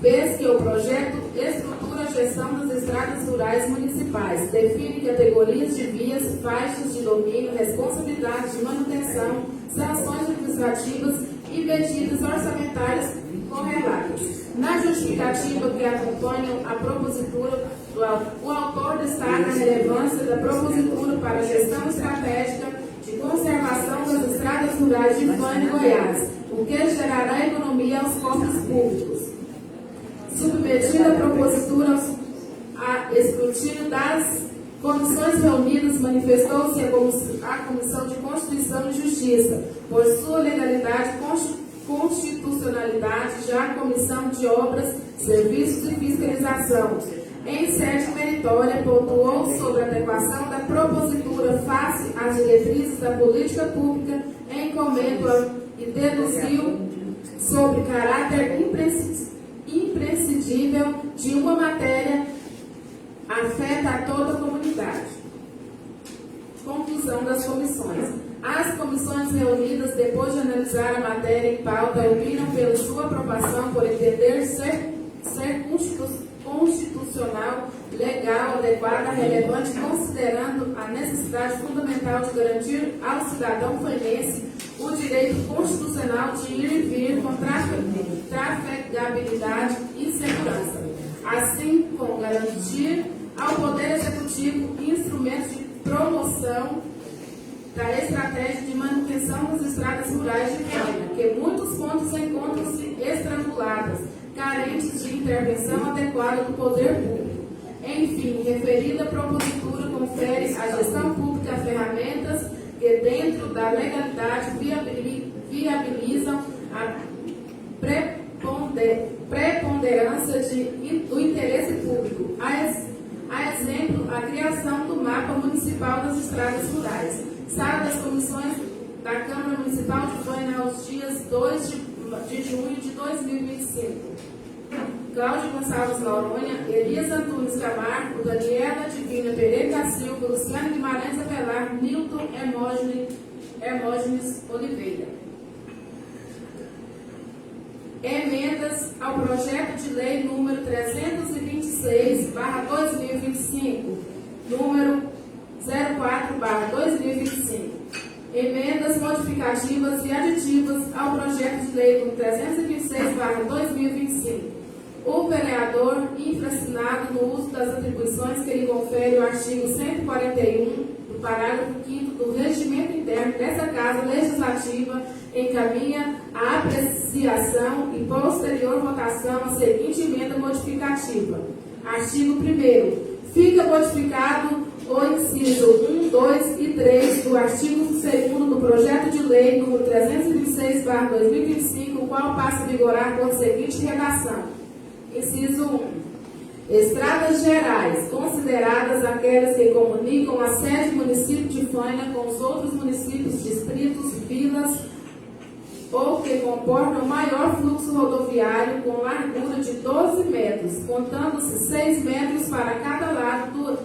S2: vez que o projeto estrutura a gestão das estradas rurais municipais, define categorias de vias, faixas de domínio, responsabilidades de manutenção, sanções administrativas e medidas orçamentárias correlatas. Na justificativa que acompanha a propositura, o autor destaca a relevância da propositura para a gestão estratégica de conservação das estradas rurais de Faina e Goiás, o que gerará economia aos cofres públicos. Submetida a propositura a escrutínio das comissões reunidas, manifestou-se a Comissão de Constituição e Justiça, por sua legalidade constitucionalidade, já a Comissão de Obras, Serviços e Fiscalização. Em sede meritória, pontuou sobre a adequação da propositura face às diretrizes da política pública em comento e deduziu sobre caráter imprescindível de uma matéria afeta a toda a comunidade. Conclusão das comissões. As comissões reunidas, depois de analisar a matéria em pauta, opinam pela sua aprovação por entender ser constitucional, legal, adequada, relevante, considerando a necessidade fundamental de garantir ao cidadão fainense o direito constitucional de ir e vir com trafegabilidade e segurança, assim como garantir ao Poder Executivo instrumentos de promoção da estratégia de manutenção das estradas rurais de Faina, que muitos pontos encontram-se estranguladas, carentes de intervenção adequada do poder público. Enfim, referida propositura confere à gestão pública ferramentas que, dentro da legalidade, viabilizam a preponderância do interesse público. A exemplo, a criação do mapa municipal das estradas rurais. Sala das comissões da Câmara Municipal de Faina aos dias 2 de junho de 2025. Cláudio Gonçalves Noronha, Elias Antunes Camargo, Daniela Divina Pereira da Silva, Luciano Guimarães Avelar, Milton Hermógenes Oliveira. Emendas ao projeto de lei número 326/2025, número 04/2025. Emendas modificativas e aditivas ao projeto de lei número 326/2025. O vereador infracionado no uso das atribuições que lhe confere o artigo 141 do parágrafo 5º do Regimento Interno dessa Casa Legislativa encaminha a apreciação e posterior votação a seguinte emenda modificativa. Artigo 1º. Fica modificado o inciso 1, 2 e 3 do artigo 2º do projeto de lei número 326/2025, o qual passa a vigorar com a seguinte redação. Inciso 1. Estradas gerais, consideradas aquelas que comunicam a sede do município de Faina com os outros municípios, distritos, vilas ou que comportam maior fluxo rodoviário com largura de 12 metros, contando-se 6 metros para cada lado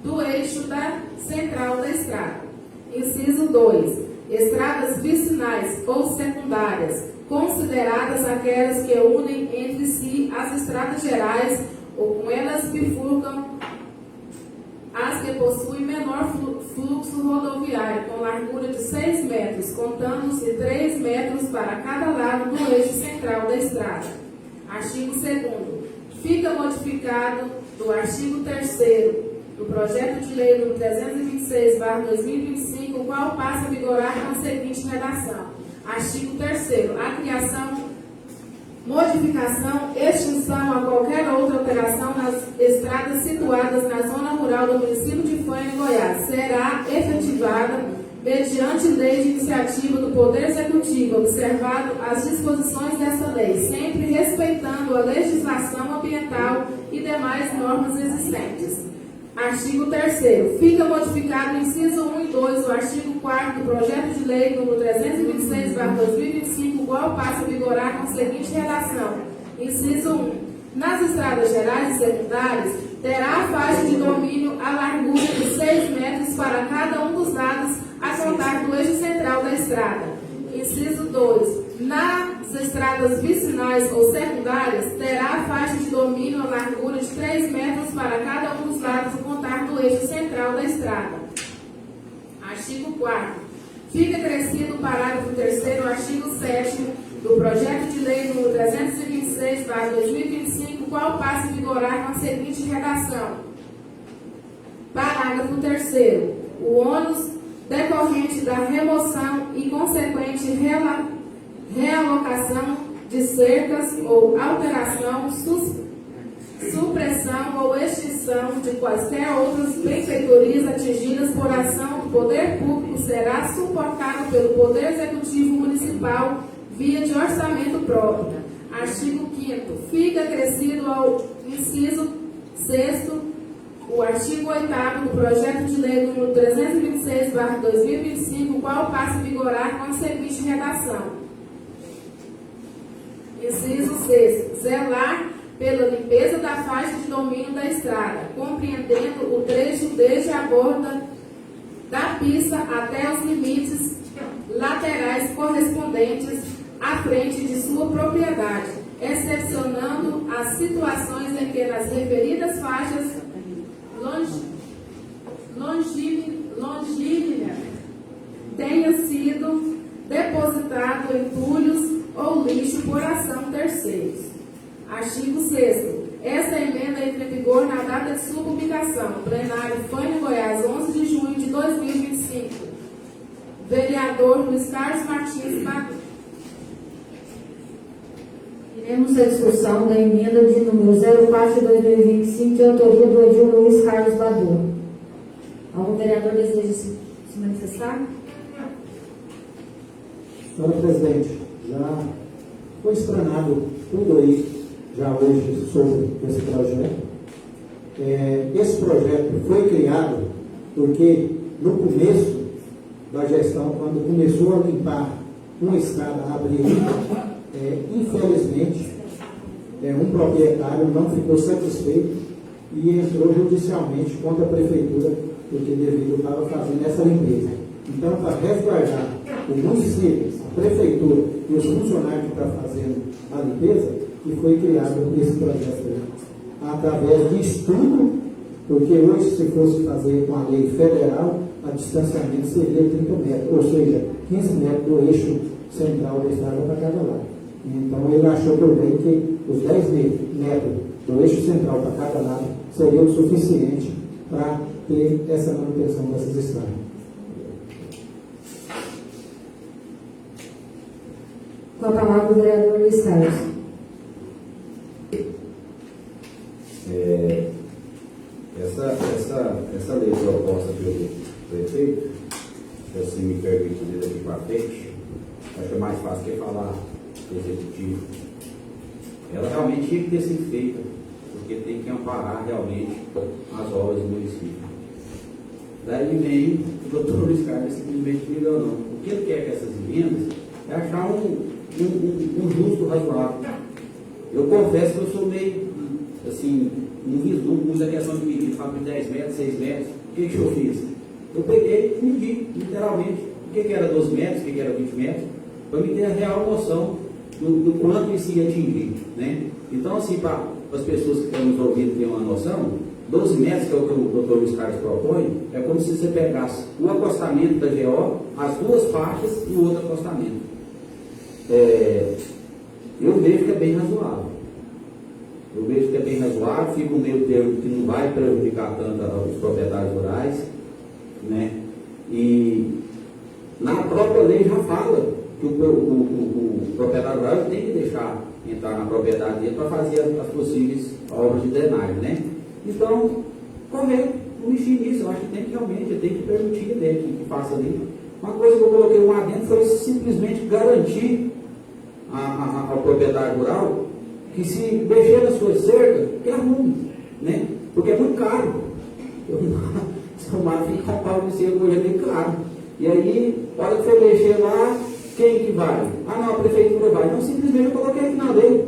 S2: do eixo da central da estrada. Inciso 2. Estradas vicinais ou secundárias, consideradas aquelas que unem entre si as estradas gerais ou com elas bifurcam as que possuem menor fluxo rodoviário, com largura de 6 metros, contando-se 3 metros para cada lado do eixo central da estrada. Artigo 2º. Fica modificado do artigo 3º do projeto de lei número 326/2025, o qual passa a vigorar com a seguinte redação. Artigo 3º. A criação, modificação, extinção a qualquer outra alteração nas estradas situadas na zona rural do município de Faina e Goiás será efetivada mediante lei de iniciativa do Poder Executivo, observado as disposições dessa lei, sempre respeitando a legislação ambiental e demais normas existentes. Artigo 3º. Fica modificado o inciso 1 e 2 do artigo 4º do projeto de lei número 326/2025, o qual passa a vigorar com a seguinte redação. Inciso 1. Nas estradas gerais e secundárias, terá a faixa de domínio a largura de 6 metros para cada um dos lados a contar do eixo central da estrada. Inciso 2. Nas estradas vicinais ou secundárias, terá a faixa de domínio a largura de 3 metros para cada um dos lados a contar do eixo central da estrada. Artigo 4º. Fica acrescido o parágrafo 3º do artigo 7º do projeto de lei número 326/2025, qual passa a vigorar com a seguinte redação. Parágrafo 3º. O ônus decorrente da remoção e consequente realocação de cercas ou alteração, supressão ou extinção de quaisquer outras benfeitorias atingidas por ação do poder público será suportado pelo Poder Executivo Municipal via de orçamento próprio. Artigo 5º. Fica acrescido ao inciso 6º o artigo 8º do projeto de lei número 326/2025, o qual passa a vigorar com a seguinte redação. Inciso 6º. Zelar pela limpeza da faixa de domínio da estrada, compreendendo o trecho desde a borda da pista até os limites laterais correspondentes à frente de sua propriedade, excepcionando as situações em que nas referidas faixas longínquas tenha sido depositado entulhos ou lixo por ação terceiros. Artigo 6º. Essa emenda entra em vigor na data de sua publicação. Plenário Fânia, Goiás, 11 de junho de 2025. Vereador Luiz Carlos Martins Badu.
S1: Teremos a discussão da emenda de número 04 de 2025, de autoria do Edil Luiz Carlos Badu. Algum vereador deseja se manifestar?
S3: Senhora Presidente, já foi explanado tudo aí, já hoje, sobre esse projeto. Esse projeto foi criado porque, no começo da gestão, quando começou a limpar uma estrada abril, infelizmente, um proprietário não ficou satisfeito e entrou judicialmente contra a prefeitura, porque devido estava fazendo essa limpeza. Então, para resguardar o município, a prefeitura e os funcionários que estão fazendo a limpeza, que foi criado esse projeto aí, através de estudo, porque hoje, se fosse fazer com a lei federal, a distanciamento seria 30 metros, ou seja, 15 metros do eixo central da estrada para cada lado. Então, ele achou por bem que os 10 metros do eixo central para cada lado seria o suficiente para ter essa manutenção dessas estradas.
S1: Com a palavra o vereador Luiz Carlos.
S7: Essa lei proposta pelo prefeito, se assim me permite dizer daqui para frente, acho que é mais fácil que falar do executivo. Ela realmente tinha que ter sido feita, porque tem que amparar realmente as obras do município. Daí vem o doutor Luiz Carlos simplesmente diga não. O que ele quer com essas emendas é achar um justo razoável. Eu confesso que eu sou meio, assim, não pus a questão de medir, falo de 10 metros, 6 metros. O que eu fiz? Eu peguei e medi, literalmente, o que era 12 metros, o que era 20 metros, para me ter a real noção do quanto isso ia atingir, né? Então, assim, para as pessoas que estão nos ouvindo terem uma noção, 12 metros, que é o que o doutor Luiz Carlos propõe, é como se você pegasse o acostamento da GO, as duas faixas e o outro acostamento. Eu vejo que é bem razoável. Fica um meio termo que não vai prejudicar tanto os proprietários rurais, né? E na própria lei já fala que o proprietário rural tem que deixar entrar na propriedade dele para fazer as possíveis obras de drenagem, né? Então, correto, não mexer nisso, eu acho que tem que realmente, tem que permitir dele que faça ali. Uma coisa que eu coloquei lá dentro foi simplesmente garantir ao proprietário rural que se mexer nas suas cercas, que arrume, né? Porque é muito caro. O mato fica com pau de seco hoje é bem claro. E aí, a hora que for mexer lá, quem que vai? Ah, não, a prefeitura vai. Não, simplesmente eu coloquei aqui na lei.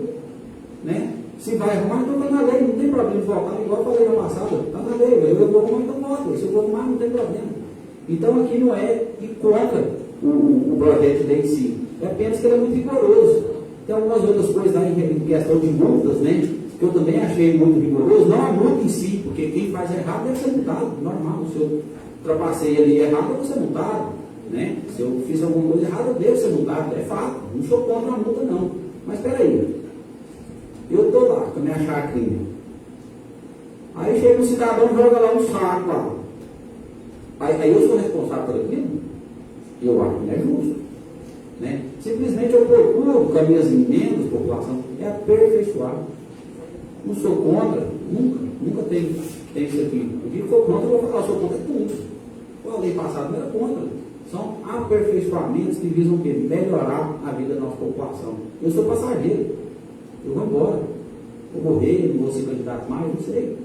S7: Né? Se vai arrumar, então está na lei, não tem problema de voltar, igual eu falei na passada. Está na lei, eu vou arrumar, então volta. Se eu vou arrumar, não tem problema. Então aqui não é ir contra o projeto de lei em si. É apenas que ele é muito rigoroso. Tem algumas outras coisas lá em questão de multas, né? Que eu também achei muito rigoroso. Não a multa em si, porque quem faz errado deve ser multado, normal. Se eu ultrapassei ali errado, eu vou ser multado. Né? Se eu fiz alguma coisa errada, eu devo ser multado. É fato. Não sou contra a multa, não. Mas espera aí. Eu estou lá com a minha chacrinha. Aí chega um cidadão e joga lá um saco lá. Aí eu sou responsável por aquilo? Eu acho que não é justo. Né? Simplesmente eu procuro com as minhas emendas, população, é aperfeiçoar. Não sou contra, nunca tem isso aqui. O dia que for contra, eu vou falar, eu sou contra tudo. A lei passada não era contra. São aperfeiçoamentos que visam o quê? Melhorar a vida da nossa população. Eu sou passageiro. Eu vou embora. Vou morrer, não vou ser candidato mais, não sei.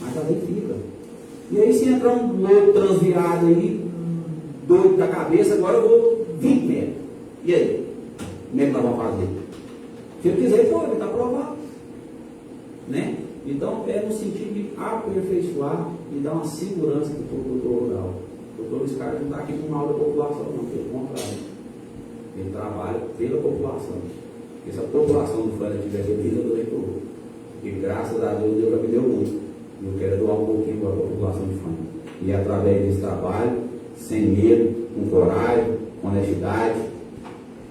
S7: Mas a lei fica. E aí se entrar um louco transviado aí, doido da cabeça, agora eu vou 20 metros. E aí? Como é que nós vamos fazer? Se eu quiser, pode, está aprovado. Né? Então é no sentido de aperfeiçoar e dar uma segurança para o produtor rural. O doutor Luiz Carlos não está aqui com mal da população, não, pelo contrário. Ele trabalha pela população. Porque se a população do Fana estiver feliz, eu doei por. Porque graças a Deus, Deus já me deu muito. E eu quero doar um pouquinho para a população de Fana. E através desse trabalho, sem medo, com coragem, com honestidade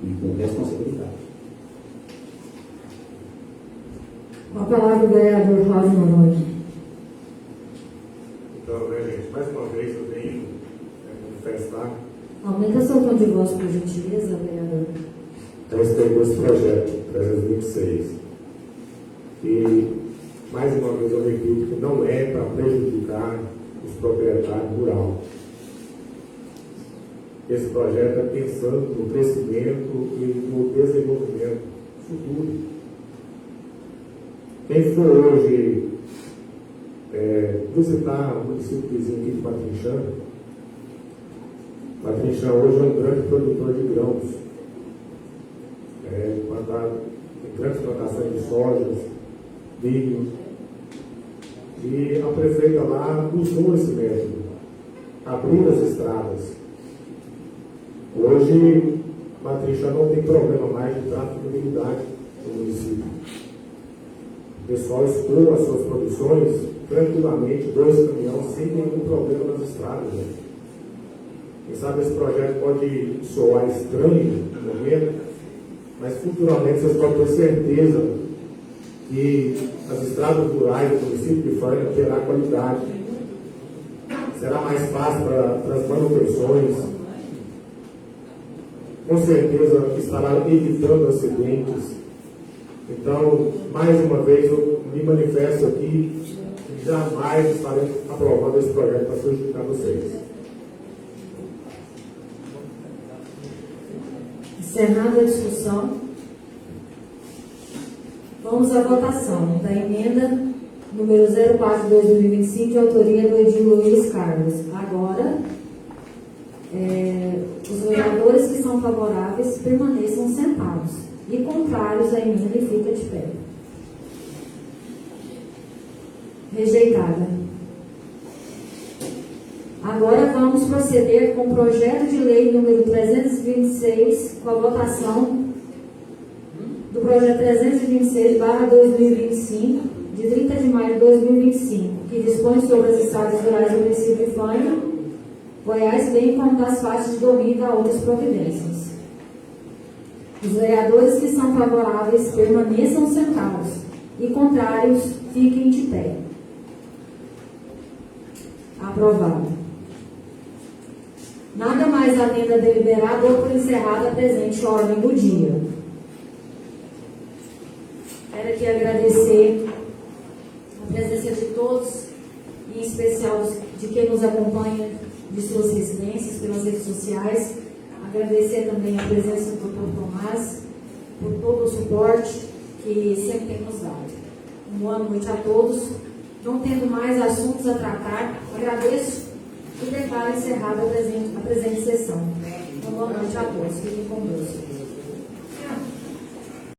S7: e com responsabilidade.
S1: Com a palavra do vereador Cláudio Noronha.
S6: Então, né, gente, mais uma vez eu venho manifestar.
S1: Aumenta seu tom de voz, por gentileza, vereador.
S6: Então, tem esse projeto 326. E, mais uma vez, eu repito que não é para prejudicar os proprietários rurais. Esse projeto é pensando no crescimento e no desenvolvimento futuro. Quem for hoje visitar o município vizinho aqui de Matrinchã hoje é um grande produtor de grãos. Tem grandes plantações de sojas, milho. E a prefeita lá usou esse método, abriu as estradas. Hoje, Matrinchã não tem problema mais de tráfego de mobilidade no município. O pessoal expõe as suas produções tranquilamente, 2 caminhões, sem nenhum problema nas estradas. Né? Quem sabe esse projeto pode soar estranho no momento, mas futuramente vocês podem ter certeza que as estradas rurais do município de Fana terá qualidade. Será mais fácil para as manutenções. Com certeza estará evitando acidentes. Então, mais uma vez, eu me manifesto aqui que jamais estarei aprovando esse projeto para prejudicar vocês.
S1: Encerrada a discussão, vamos à votação da emenda número 04/2025, de autoria do Edil Luiz Carlos. Agora, os vereadores que são favoráveis permaneçam sentados e contrários à emenda e fica de pé. Rejeitada. Agora vamos proceder com o projeto de lei número 326, com a votação do projeto 326/2025, de 30 de maio de 2025, que dispõe sobre as estradas rurais do município de Fana, Goiás, bem como das faixas de domínio e da outras providências. Os vereadores que são favoráveis permaneçam sentados e contrários fiquem de pé. Aprovado. Nada mais havendo a deliberado ou por encerrada a presente ordem do dia. Quero aqui agradecer a presença de todos, em especial de quem nos acompanha de suas residências, pelas redes sociais. Agradecer também a presença do Dr. Tomás, por todo o suporte que sempre tem nos dado. Uma boa noite a todos Não tendo mais assuntos a tratar, agradeço e declaro encerrada a presente sessão. Uma boa noite a todos. Fiquem com Deus.